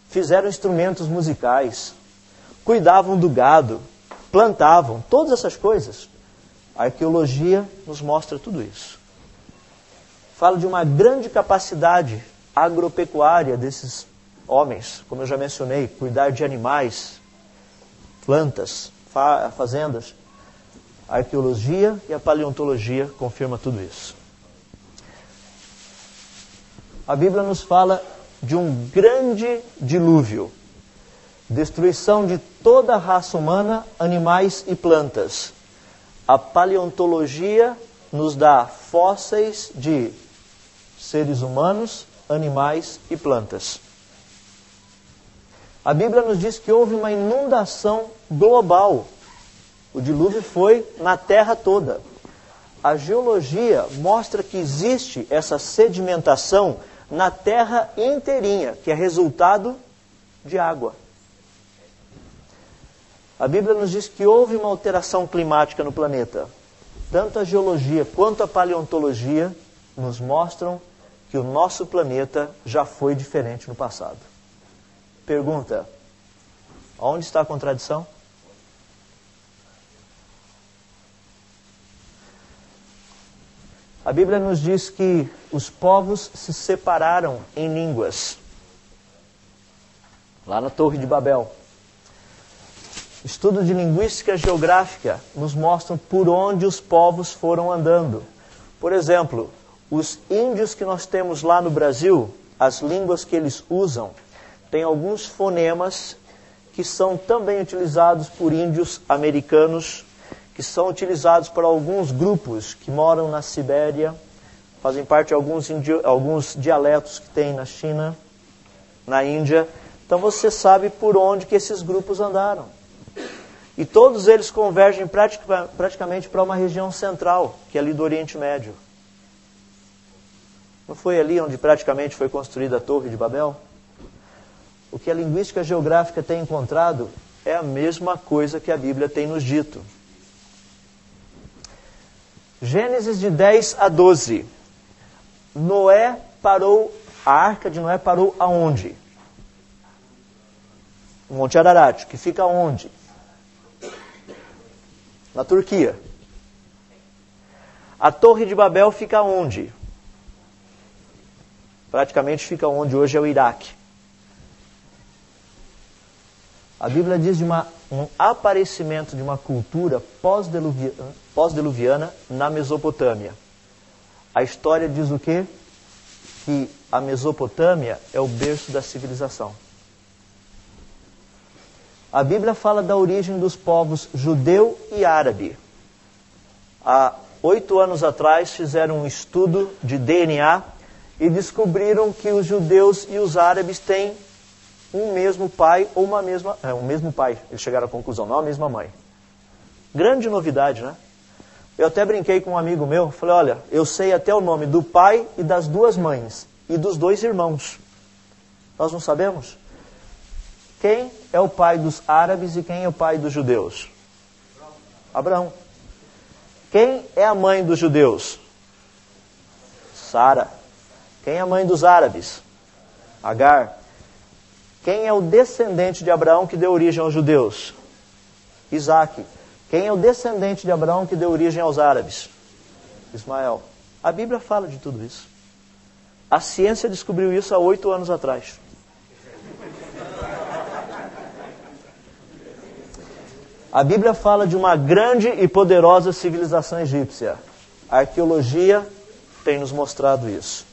fizeram instrumentos musicais, cuidavam do gado, plantavam, todas essas coisas. A arqueologia nos mostra tudo isso. Fala de uma grande capacidade agropecuária desses homens, como eu já mencionei, cuidar de animais, plantas, fazendas. A arqueologia e a paleontologia confirmam tudo isso. A Bíblia nos fala de um grande dilúvio, destruição de toda a raça humana, animais e plantas. A paleontologia nos dá fósseis de seres humanos, animais e plantas. A Bíblia nos diz que houve uma inundação global. O dilúvio foi na terra toda. A geologia mostra que existe essa sedimentação na terra inteirinha, que é resultado de água. A Bíblia nos diz que houve uma alteração climática no planeta. Tanto a geologia quanto a paleontologia nos mostram que o nosso planeta já foi diferente no passado. Pergunta: onde está a contradição? A Bíblia nos diz que os povos se separaram em línguas. Lá na Torre de Babel. Estudo de linguística geográfica nos mostram por onde os povos foram andando. Por exemplo, os índios que nós temos lá no Brasil, as línguas que eles usam, tem alguns fonemas que são também utilizados por índios americanos, que são utilizados por alguns grupos que moram na Sibéria, fazem parte de alguns dialetos que tem na China, na Índia. Então você sabe por onde que esses grupos andaram. E todos eles convergem praticamente para uma região central, que é ali do Oriente Médio. Não foi ali onde praticamente foi construída a Torre de Babel? O que a linguística geográfica tem encontrado é a mesma coisa que a Bíblia tem nos dito. Gênesis de 10 a 12. A arca de Noé parou aonde? No Monte Ararat, que fica onde? Na Turquia. A Torre de Babel fica onde? Praticamente fica onde hoje é o Iraque. A Bíblia diz de um aparecimento de uma cultura pós-diluviana na Mesopotâmia. A história diz o quê? Que a Mesopotâmia é o berço da civilização. A Bíblia fala da origem dos povos judeu e árabe. Há 8 anos atrás fizeram um estudo de DNA e descobriram que os judeus e os árabes têm um mesmo pai ou um mesmo pai. Eles chegaram à conclusão, não a mesma mãe. Grande novidade, né? Eu até brinquei com um amigo meu, falei, olha, eu sei até o nome do pai e das 2 mães e dos 2 irmãos. Nós não sabemos? Quem é o pai dos árabes e quem é o pai dos judeus? Abraão. Quem é a mãe dos judeus? Sara. Quem é a mãe dos árabes? Agar. Quem é o descendente de Abraão que deu origem aos judeus? Isaac. Quem é o descendente de Abraão que deu origem aos árabes? Ismael. A Bíblia fala de tudo isso. A ciência descobriu isso há 8 anos atrás. A Bíblia fala de uma grande e poderosa civilização egípcia. A arqueologia tem nos mostrado isso.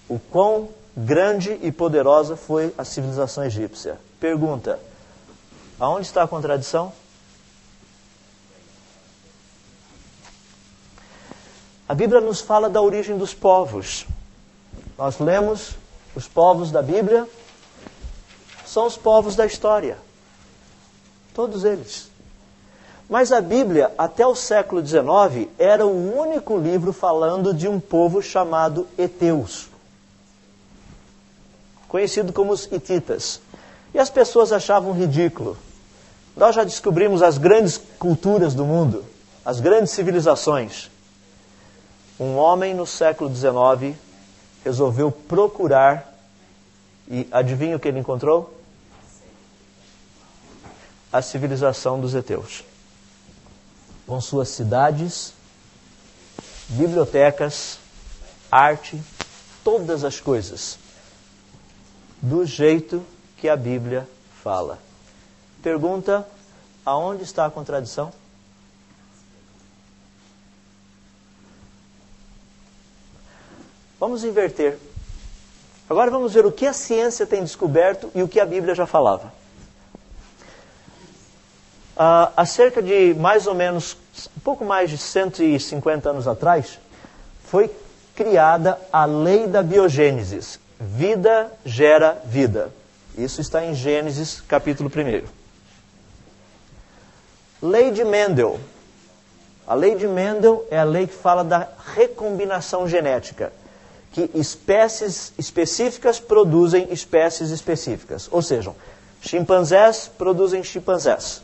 O quão grande e poderosa foi a civilização egípcia. Pergunta: aonde está a contradição? A Bíblia nos fala da origem dos povos. Nós lemos os povos da Bíblia, são os povos da história. Todos eles. Mas a Bíblia, até o século XIX, era o único livro falando de um povo chamado Heteus, conhecido como os hititas. E as pessoas achavam ridículo. Nós já descobrimos as grandes culturas do mundo, as grandes civilizações. um homem no século XIX resolveu procurar, e adivinha o que ele encontrou? A civilização dos heteus. Com suas cidades, bibliotecas, arte, todas as coisas, do jeito que a Bíblia fala. Pergunta, aonde está a contradição? Vamos inverter. Agora vamos ver o que a ciência tem descoberto e o que a Bíblia já falava. Há cerca de mais ou menos, um pouco mais de 150 anos atrás, foi criada a lei da biogênese. Vida gera vida. Isso está em Gênesis, capítulo 1. Lei de Mendel. A lei de Mendel é a lei que fala da recombinação genética, que espécies específicas produzem espécies específicas. Ou seja, chimpanzés produzem chimpanzés.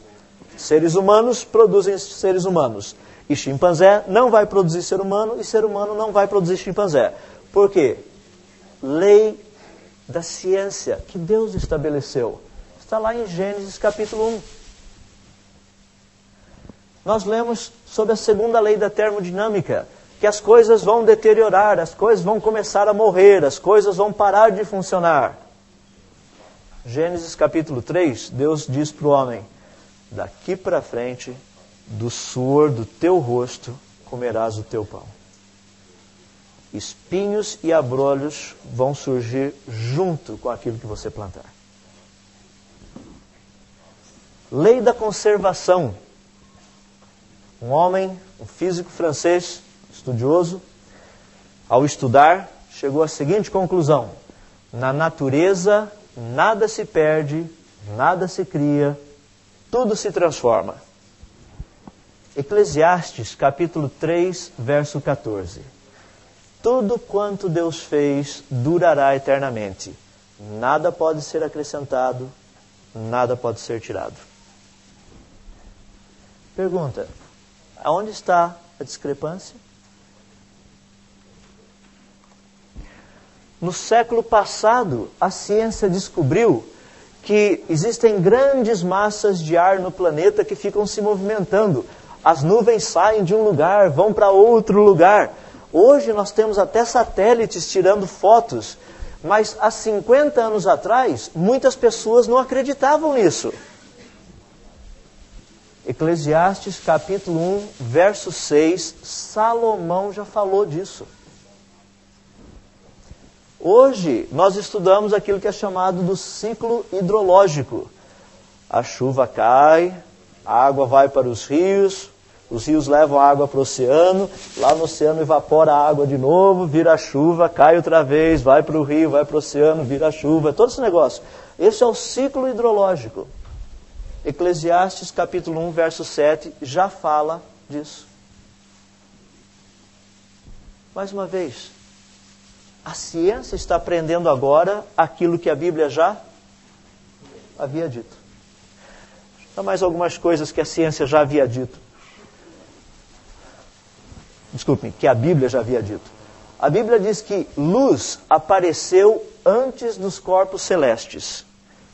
Seres humanos produzem seres humanos. E chimpanzé não vai produzir ser humano e ser humano não vai produzir chimpanzé. Por quê? Lei da ciência que Deus estabeleceu. Está lá em Gênesis capítulo 1. Nós lemos sobre a segunda lei da termodinâmica, que as coisas vão deteriorar, as coisas vão começar a morrer, as coisas vão parar de funcionar. Gênesis capítulo 3, Deus diz para o homem: daqui para frente, do suor do teu rosto, comerás o teu pão. Espinhos e abrolhos vão surgir junto com aquilo que você plantar. Lei da conservação. Um homem, um físico francês, estudioso, ao estudar, chegou à seguinte conclusão: na natureza, nada se perde, nada se cria, tudo se transforma. Eclesiastes, capítulo 3, verso 14. Tudo quanto Deus fez durará eternamente. Nada pode ser acrescentado, nada pode ser tirado. Pergunta, aonde está a discrepância? No século passado, a ciência descobriu que existem grandes massas de ar no planeta que ficam se movimentando. As nuvens saem de um lugar, vão para outro lugar. Hoje nós temos até satélites tirando fotos, mas há 50 anos atrás, muitas pessoas não acreditavam nisso. Eclesiastes capítulo 1, verso 6, Salomão já falou disso. Hoje nós estudamos aquilo que é chamado do ciclo hidrológico. A chuva cai, a água vai para os rios levam a água para o oceano, lá no oceano evapora a água de novo, vira a chuva, cai outra vez, vai para o rio, vai para o oceano, vira a chuva, todo esse negócio. Esse é o ciclo hidrológico. Eclesiastes capítulo 1, verso 7, já fala disso. Mais uma vez, a ciência está aprendendo agora aquilo que a Bíblia já havia dito. Há mais algumas coisas que a ciência já havia dito. Desculpem, que a Bíblia já havia dito. A Bíblia diz que luz apareceu antes dos corpos celestes.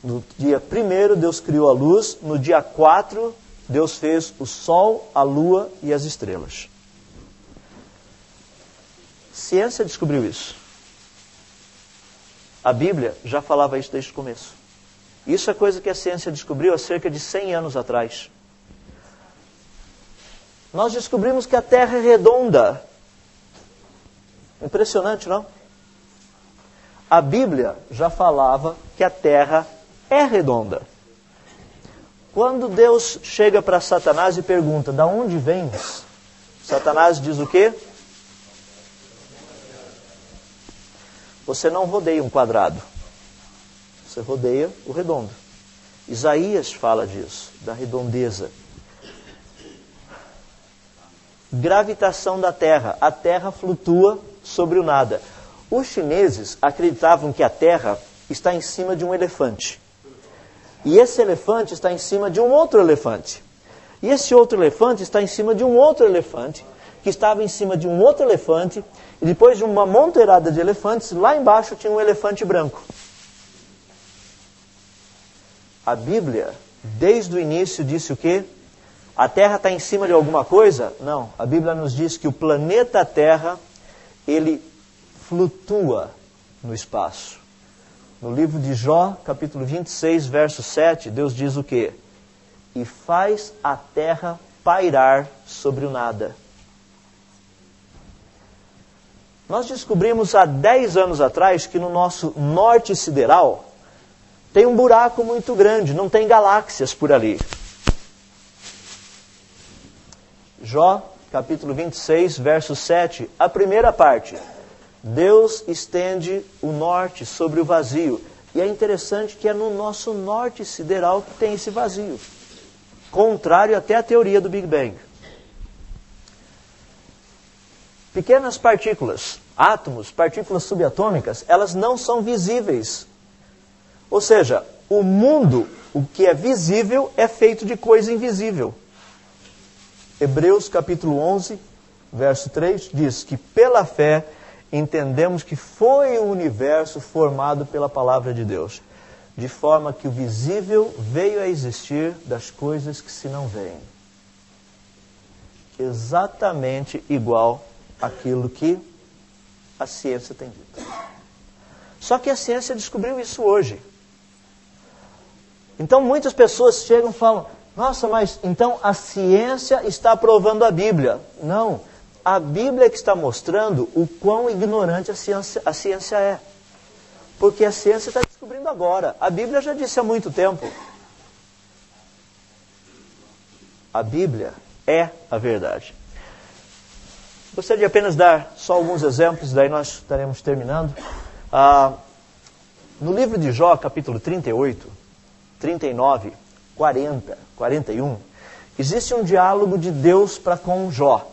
No dia 1 Deus criou a luz, no dia 4 Deus fez o sol, a lua e as estrelas. Ciência descobriu isso. A Bíblia já falava isso desde o começo. Isso é coisa que a ciência descobriu há cerca de 100 anos atrás. Nós descobrimos que a Terra é redonda. Impressionante, não? A Bíblia já falava que a Terra é redonda. Quando Deus chega para Satanás e pergunta, "Da onde vens?" Satanás diz o quê? Você não rodeia um quadrado. Você rodeia o redondo. Isaías fala disso, da redondeza. Gravitação da Terra. A Terra flutua sobre o nada. Os chineses acreditavam que a Terra está em cima de um elefante. E esse elefante está em cima de um outro elefante. E esse outro elefante está em cima de um outro elefante. que estava em cima de um outro elefante, e depois de uma monteirada de elefantes, lá embaixo tinha um elefante branco. A Bíblia, desde o início, disse o quê? A Terra está em cima de alguma coisa? Não. A Bíblia nos diz que o planeta Terra, ele flutua no espaço. No livro de Jó, capítulo 26, verso 7, Deus diz o quê? E faz a terra pairar sobre o nada. Nós descobrimos há 10 anos atrás que no nosso norte sideral tem um buraco muito grande, não tem galáxias por ali. Jó, capítulo 26, verso 7, a primeira parte. Deus estende o norte sobre o vazio. E é interessante que é no nosso norte sideral que tem esse vazio. Contrário até à teoria do Big Bang. Pequenas partículas, átomos, partículas subatômicas, elas não são visíveis. Ou seja, o mundo, o que é visível, é feito de coisa invisível. Hebreus capítulo 11, verso 3, diz que pela fé entendemos que foi o universo formado pela palavra de Deus, de forma que o visível veio a existir das coisas que se não veem. Exatamente igual àquilo que a ciência tem dito. Só que a ciência descobriu isso hoje. Então muitas pessoas chegam e falam, nossa, mas então a ciência está provando a Bíblia. Não, a Bíblia é que está mostrando o quão ignorante a ciência é. Porque a ciência está descobrindo agora. A Bíblia já disse há muito tempo. A Bíblia é a verdade. Gostaria de apenas dar só alguns exemplos, daí nós estaremos terminando. No livro de Jó, capítulo 38, 39, 40, 41, existe um diálogo de Deus para com Jó.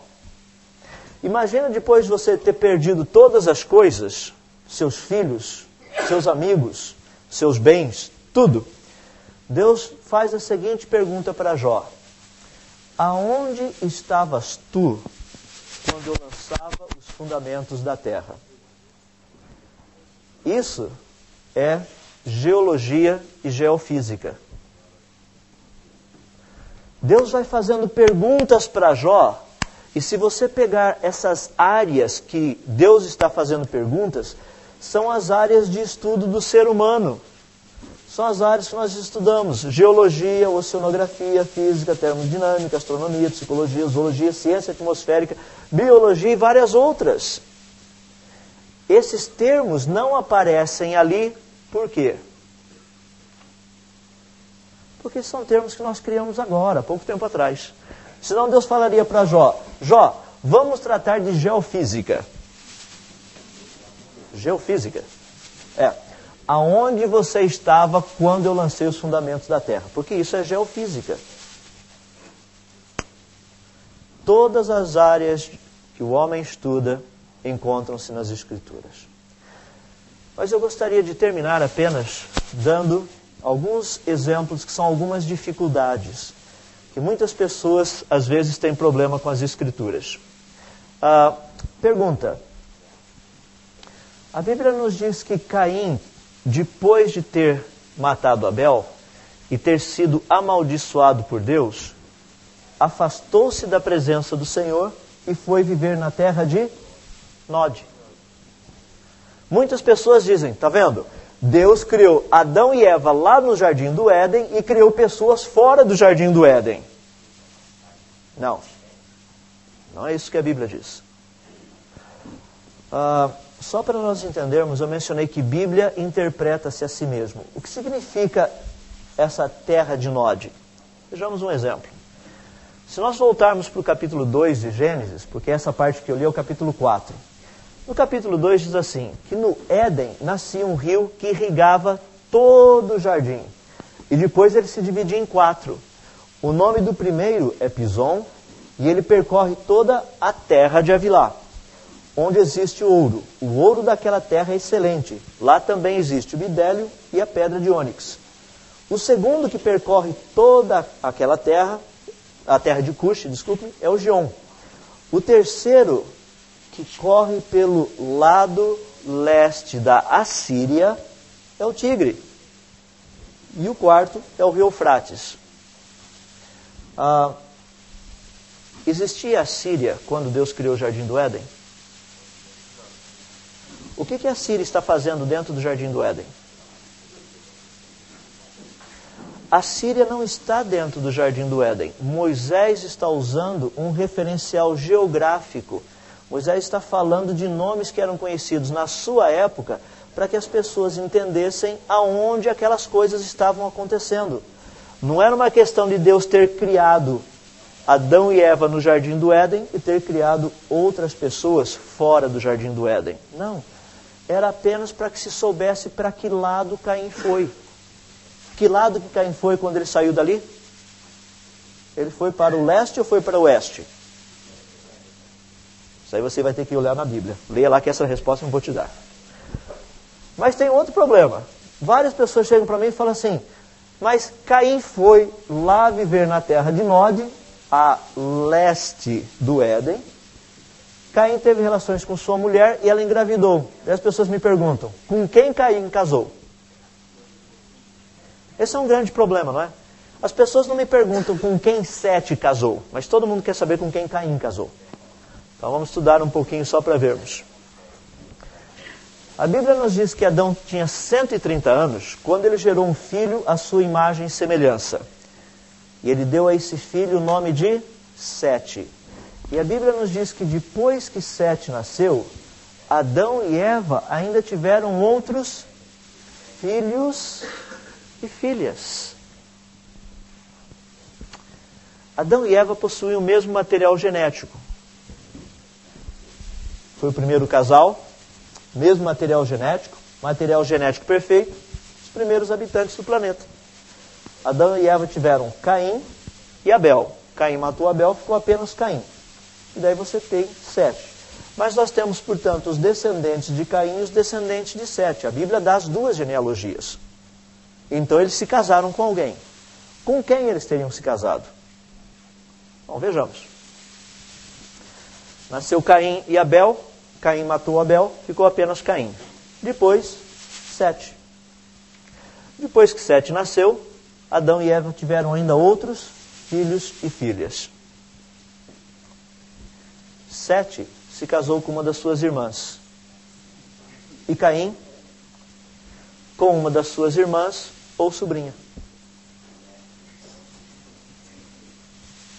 Imagina depois de você ter perdido todas as coisas, seus filhos, seus amigos, seus bens, tudo. Deus faz a seguinte pergunta para Jó. Aonde estavas tu quando eu lançava os fundamentos da terra? Isso é geologia e geofísica. Deus vai fazendo perguntas para Jó, e se você pegar essas áreas que Deus está fazendo perguntas, são as áreas de estudo do ser humano. São as áreas que nós estudamos: geologia, oceanografia, física, termodinâmica, astronomia, psicologia, zoologia, ciência atmosférica, biologia e várias outras. Esses termos não aparecem ali, por quê? Porque são termos que nós criamos agora, há pouco tempo atrás. Senão Deus falaria para Jó, Jó, vamos tratar de geofísica. Geofísica? Aonde você estava quando eu lancei os fundamentos da terra? Porque isso é geofísica. Todas as áreas que o homem estuda encontram-se nas Escrituras. Mas eu gostaria de terminar apenas dando alguns exemplos que são algumas dificuldades que muitas pessoas às vezes têm problema com as Escrituras. Pergunta. A Bíblia nos diz que Caim, depois de ter matado Abel e ter sido amaldiçoado por Deus, afastou-se da presença do Senhor e foi viver na terra de Nod. Muitas pessoas dizem, está vendo? Deus criou Adão e Eva lá no Jardim do Éden e criou pessoas fora do Jardim do Éden. Não. Não é isso que a Bíblia diz. Só para nós entendermos, eu mencionei que Bíblia interpreta-se a si mesmo. O que significa essa terra de Nod? Vejamos um exemplo. Se nós voltarmos para o capítulo 2 de Gênesis, porque essa parte que eu li é o capítulo 4. No capítulo 2 diz assim, que no Éden nascia um rio que irrigava todo o jardim. E depois ele se dividia em 4. O nome do primeiro é Pison, e ele percorre toda a terra de Havilá, onde existe ouro. O ouro daquela terra é excelente. Lá também existe o bidélio e a pedra de ônix. O segundo que percorre toda aquela terra, a terra de Cush, desculpe, é o Gion. O terceiro, que corre pelo lado leste da Assíria, é o Tigre. E o quarto é o rio Eufrates. Existia a Síria quando Deus criou o Jardim do Éden? O que a Síria está fazendo dentro do Jardim do Éden? A Síria não está dentro do Jardim do Éden. Moisés está usando um referencial geográfico. Moisés está falando de nomes que eram conhecidos na sua época para que as pessoas entendessem aonde aquelas coisas estavam acontecendo. Não era uma questão de Deus ter criado Adão e Eva no Jardim do Éden e ter criado outras pessoas fora do Jardim do Éden. Não. Era apenas para que se soubesse para que lado Caim foi. Que lado que Caim foi quando ele saiu dali? Ele foi para o leste ou foi para o oeste? Isso aí você vai ter que olhar na Bíblia. Leia lá que essa resposta eu não vou te dar. Mas tem outro problema. Várias pessoas chegam para mim e falam assim, mas Caim foi lá viver na terra de Nod, a leste do Éden. Caim teve relações com sua mulher e ela engravidou. E as pessoas me perguntam, com quem Caim casou? Esse é um grande problema, não é? As pessoas não me perguntam com quem Sete casou, mas todo mundo quer saber com quem Caim casou. Então vamos estudar um pouquinho só para vermos. A Bíblia nos diz que Adão tinha 130 anos quando ele gerou um filho à sua imagem e semelhança. E ele deu a esse filho o nome de Sete. E a Bíblia nos diz que depois que Sete nasceu, Adão e Eva ainda tiveram outros filhos e filhas. Adão e Eva possuem o mesmo material genético. Foi o primeiro casal, mesmo material genético perfeito, os primeiros habitantes do planeta. Adão e Eva tiveram Caim e Abel. Caim matou Abel, ficou apenas Caim. E daí você tem Sete. Mas nós temos, portanto, os descendentes de Caim e os descendentes de Sete. A Bíblia dá as duas genealogias. Então eles se casaram com alguém. Com quem eles teriam se casado? Bom, vejamos. Nasceu Caim e Abel. Caim matou Abel, ficou apenas Caim. Depois, Sete. Depois que Sete nasceu, Adão e Eva tiveram ainda outros filhos e filhas. Sete se casou com uma das suas irmãs. E Caim com uma das suas irmãs ou sobrinha.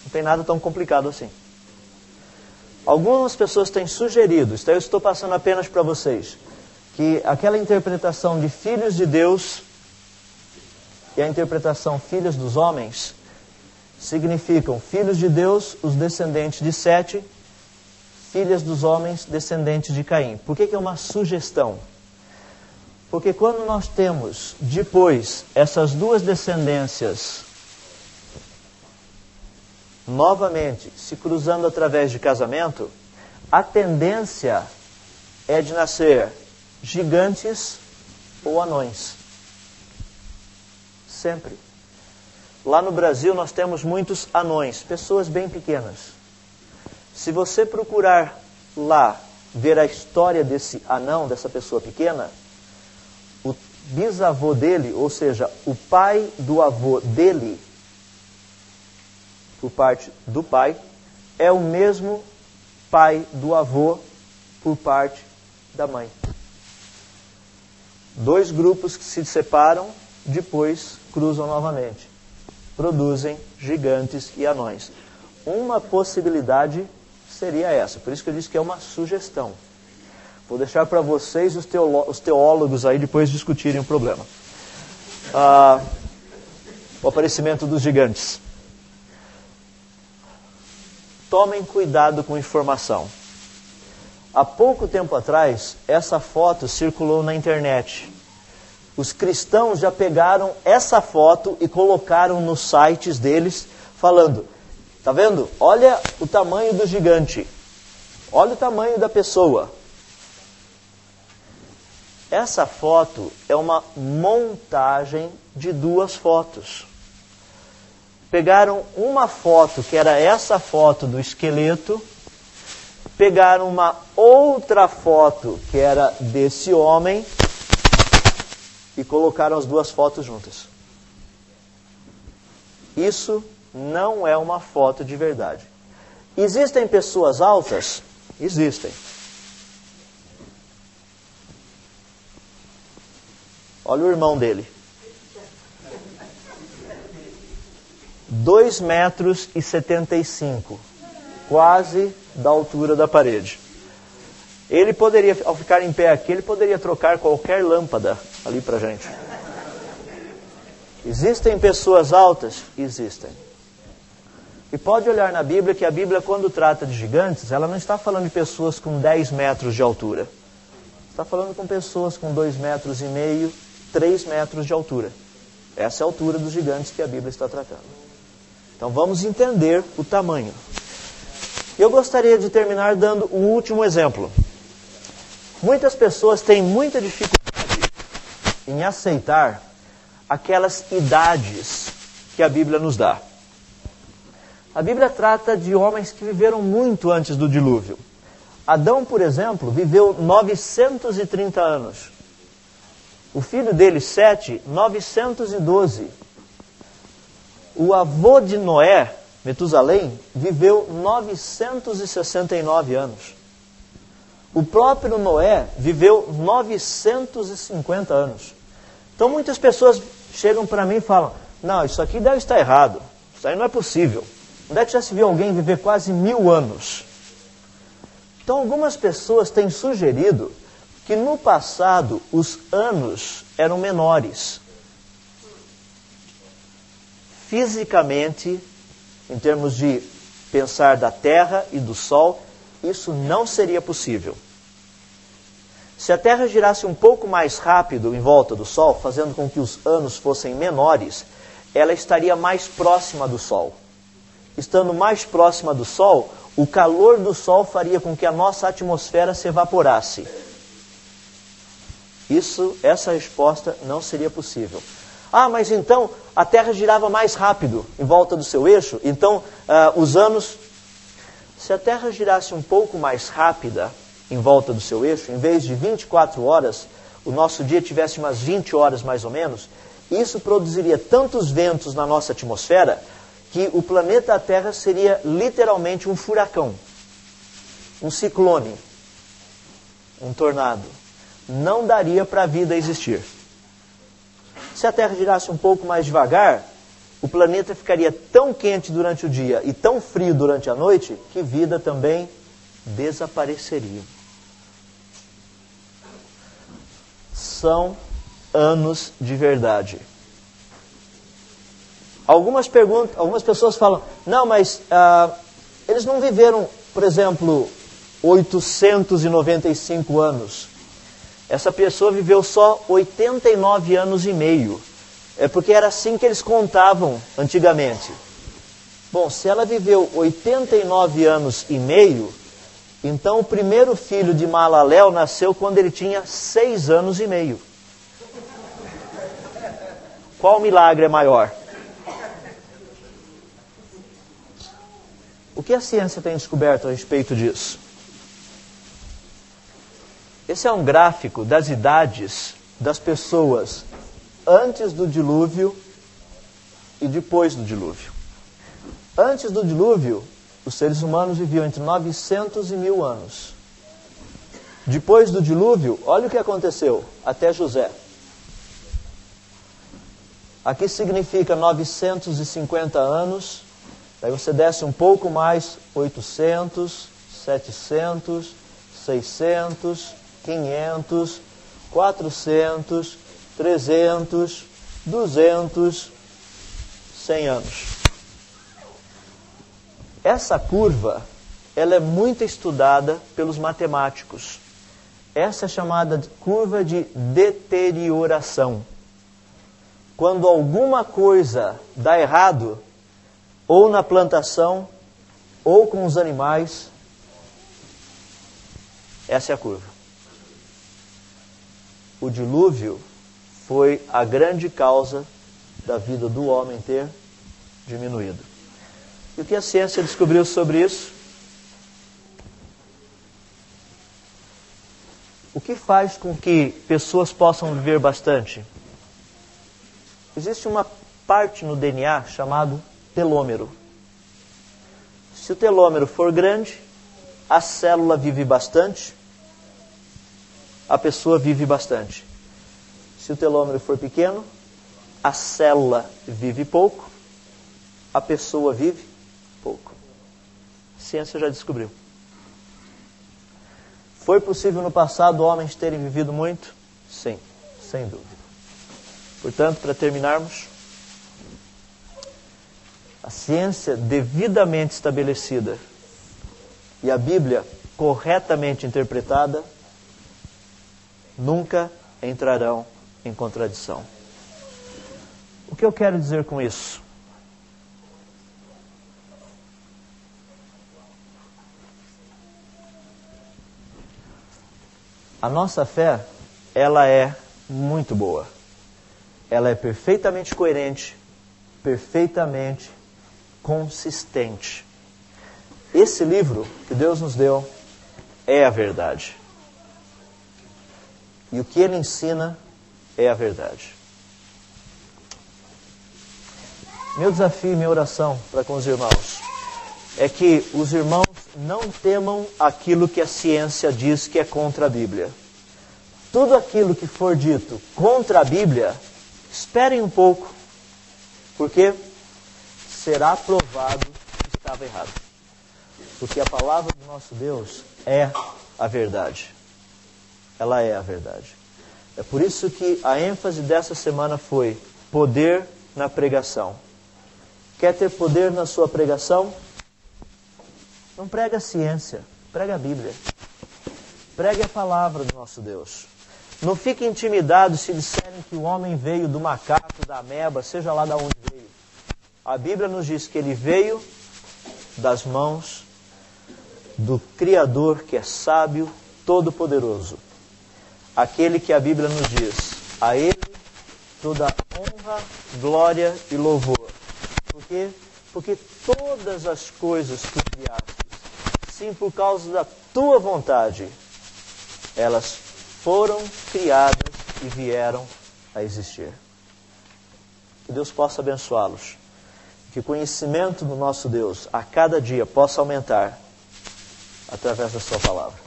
Não tem nada tão complicado assim. Algumas pessoas têm sugerido, eu estou passando apenas para vocês, que aquela interpretação de filhos de Deus e a interpretação filhos dos homens significam filhos de Deus, os descendentes de Sete, filhas dos homens, descendentes de Caim. Por que é uma sugestão? Porque quando nós temos depois essas duas descendências novamente se cruzando através de casamento, a tendência é de nascer gigantes ou anões. Sempre. Lá no Brasil nós temos muitos anões, pessoas bem pequenas. Se você procurar lá ver a história desse anão, dessa pessoa pequena, o bisavô dele, ou seja, o pai do avô dele, por parte do pai, é o mesmo pai do avô por parte da mãe. Dois grupos que se separam, depois cruzam novamente. Produzem gigantes e anões. Uma possibilidade seria essa. Por isso que eu disse que é uma sugestão. Vou deixar para vocês, os teólogos aí, depois discutirem o problema. O aparecimento dos gigantes. Tomem cuidado com informação. Há pouco tempo atrás, essa foto circulou na internet. Os cristãos já pegaram essa foto e colocaram nos sites deles, falando, tá vendo? Olha o tamanho do gigante. Olha o tamanho da pessoa. Essa foto é uma montagem de duas fotos. Pegaram uma foto, que era essa foto do esqueleto, pegaram uma outra foto que era desse homem e colocaram as duas fotos juntas. Isso não é uma foto de verdade. Existem pessoas altas? Existem. Olha o irmão dele. 2,75 metros, quase da altura da parede. Ele poderia, ao ficar em pé aqui, ele poderia trocar qualquer lâmpada ali pra gente. Existem pessoas altas? Existem. E pode olhar na Bíblia que a Bíblia, quando trata de gigantes, ela não está falando de pessoas com 10 metros de altura. Está falando com pessoas com 2,5 metros, 3 metros de altura. Essa é a altura dos gigantes que a Bíblia está tratando. Então vamos entender o tamanho. Eu gostaria de terminar dando um último exemplo. Muitas pessoas têm muita dificuldade em aceitar aquelas idades que a Bíblia nos dá. A Bíblia trata de homens que viveram muito antes do dilúvio. Adão, por exemplo, viveu 930 anos. O filho dele, Sete, 912. O avô de Noé, Metusalém, viveu 969 anos. O próprio Noé viveu 950 anos. Então muitas pessoas chegam para mim e falam: não, isso aqui deve estar errado. Isso aí não é possível. Onde é que já se viu alguém viver quase 1000 anos? Então algumas pessoas têm sugerido que no passado os anos eram menores. Fisicamente, em termos de pensar da Terra e do Sol, isso não seria possível. Se a Terra girasse um pouco mais rápido em volta do Sol, fazendo com que os anos fossem menores, ela estaria mais próxima do Sol. Estando mais próxima do Sol, o calor do Sol faria com que a nossa atmosfera se evaporasse. Essa resposta não seria possível. Ah, mas então a Terra girava mais rápido em volta do seu eixo, então os anos... Se a Terra girasse um pouco mais rápida em volta do seu eixo, em vez de 24 horas, o nosso dia tivesse umas 20 horas mais ou menos, isso produziria tantos ventos na nossa atmosfera que o planeta Terra seria literalmente um furacão, um ciclone, um tornado. Não daria para a vida existir. Se a Terra girasse um pouco mais devagar, o planeta ficaria tão quente durante o dia e tão frio durante a noite que vida também desapareceria. São anos de verdade. Algumas pessoas falam: não, mas eles não viveram, por exemplo, 895 anos. Essa pessoa viveu só 89 anos e meio. É porque era assim que eles contavam antigamente. Bom, se ela viveu 89 anos e meio, então o primeiro filho de Malaléu nasceu quando ele tinha 6 anos e meio. Qual milagre é maior? O que a ciência tem descoberto a respeito disso? Esse é um gráfico das idades das pessoas antes do dilúvio e depois do dilúvio. Antes do dilúvio, os seres humanos viviam entre 900 e 1000 anos. Depois do dilúvio, olha o que aconteceu até José. Aqui significa 950 anos. Daí você desce um pouco mais, 800, 700, 600, 500, 400, 300, 200, 100 anos. Essa curva, ela é muito estudada pelos matemáticos. Essa é chamada de curva de deterioração. Quando alguma coisa dá errado, ou na plantação, ou com os animais, essa é a curva. O dilúvio foi a grande causa da vida do homem ter diminuído. E o que a ciência descobriu sobre isso? O que faz com que pessoas possam viver bastante? Existe uma parte no DNA chamado telômero. Se o telômero for grande, a célula vive bastante, a pessoa vive bastante. Se o telômero for pequeno, a célula vive pouco, a pessoa vive pouco. A ciência já descobriu. Foi possível no passado homens terem vivido muito? Sim, sem dúvida. Portanto, para terminarmos, a ciência devidamente estabelecida e a Bíblia corretamente interpretada nunca entrarão em contradição. O que eu quero dizer com isso? A nossa fé, ela é muito boa. Ela é perfeitamente coerente, perfeitamente consistente. Esse livro que Deus nos deu é a verdade. E o que ele ensina é a verdade. Meu desafio e minha oração para com os irmãos é que os irmãos não temam aquilo que a ciência diz que é contra a Bíblia. Tudo aquilo que for dito contra a Bíblia, esperem um pouco, porque será provado que estava errado. Porque a palavra do nosso Deus é a verdade. Ela é a verdade. É por isso que a ênfase dessa semana foi poder na pregação. Quer ter poder na sua pregação? Não prega a ciência, prega a Bíblia. Pregue a palavra do nosso Deus. Não fique intimidado se disserem que o homem veio do macaco, da ameba, seja lá de onde veio. A Bíblia nos diz que ele veio das mãos do Criador, que é sábio, todo-poderoso. Aquele que a Bíblia nos diz, a Ele toda honra, glória e louvor. Por quê? Porque todas as coisas que criaste, sim, por causa da tua vontade, elas foram criadas e vieram a existir. Que Deus possa abençoá-los. Que o conhecimento do nosso Deus a cada dia possa aumentar através da sua palavra.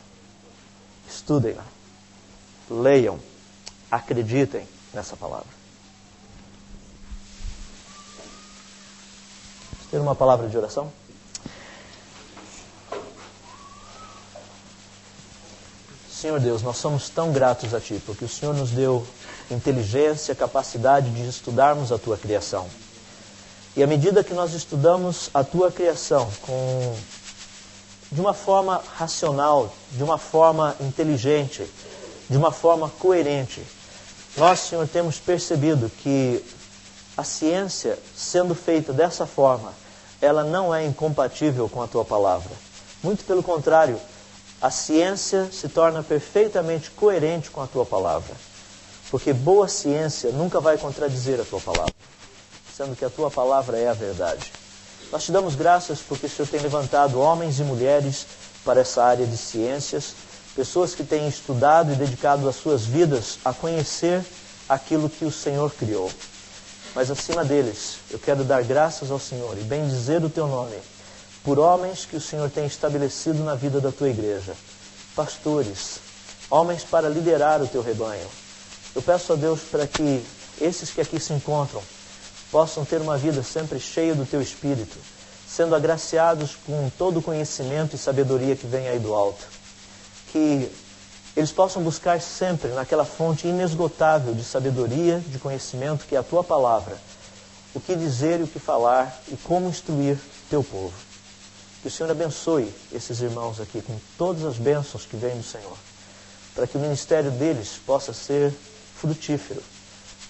Estudem-la, leiam, acreditem nessa palavra. Vamos ter uma palavra de oração? Senhor Deus, nós somos tão gratos a Ti, porque o Senhor nos deu inteligência, capacidade de estudarmos a Tua criação. E à medida que nós estudamos a Tua criação de uma forma racional, de uma forma inteligente, de uma forma coerente, nós, Senhor, temos percebido que a ciência, sendo feita dessa forma, ela não é incompatível com a Tua palavra. Muito pelo contrário, a ciência se torna perfeitamente coerente com a Tua palavra. Porque boa ciência nunca vai contradizer a Tua palavra, sendo que a Tua palavra é a verdade. Nós Te damos graças porque o Senhor tem levantado homens e mulheres para essa área de ciências, pessoas que têm estudado e dedicado as suas vidas a conhecer aquilo que o Senhor criou. Mas acima deles, eu quero dar graças ao Senhor e bendizer o Teu nome, por homens que o Senhor tem estabelecido na vida da Tua igreja, pastores, homens para liderar o Teu rebanho. Eu peço a Deus para que esses que aqui se encontram possam ter uma vida sempre cheia do Teu Espírito, sendo agraciados com todo o conhecimento e sabedoria que vem aí do alto. Que eles possam buscar sempre naquela fonte inesgotável de sabedoria, de conhecimento, que é a Tua palavra, o que dizer e o que falar e como instruir Teu povo. Que o Senhor abençoe esses irmãos aqui com todas as bênçãos que vêm do Senhor, para que o ministério deles possa ser frutífero,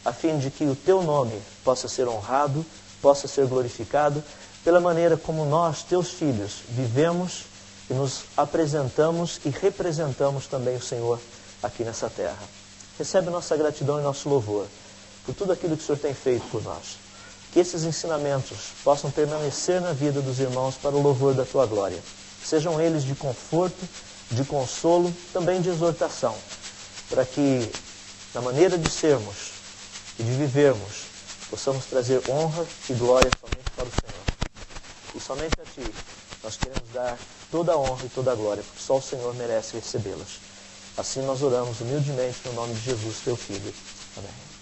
a fim de que o Teu nome possa ser honrado, possa ser glorificado, pela maneira como nós, Teus filhos, vivemos e nos apresentamos e representamos também o Senhor aqui nessa terra. Recebe nossa gratidão e nosso louvor por tudo aquilo que o Senhor tem feito por nós. Que esses ensinamentos possam permanecer na vida dos irmãos para o louvor da Tua glória. Sejam eles de conforto, de consolo, também de exortação, para que, na maneira de sermos e de vivermos, possamos trazer honra e glória somente para o Senhor. E somente a Ti nós queremos dar toda a honra e toda a glória, porque só o Senhor merece recebê-las. Assim nós oramos humildemente no nome de Jesus, Teu Filho. Amém.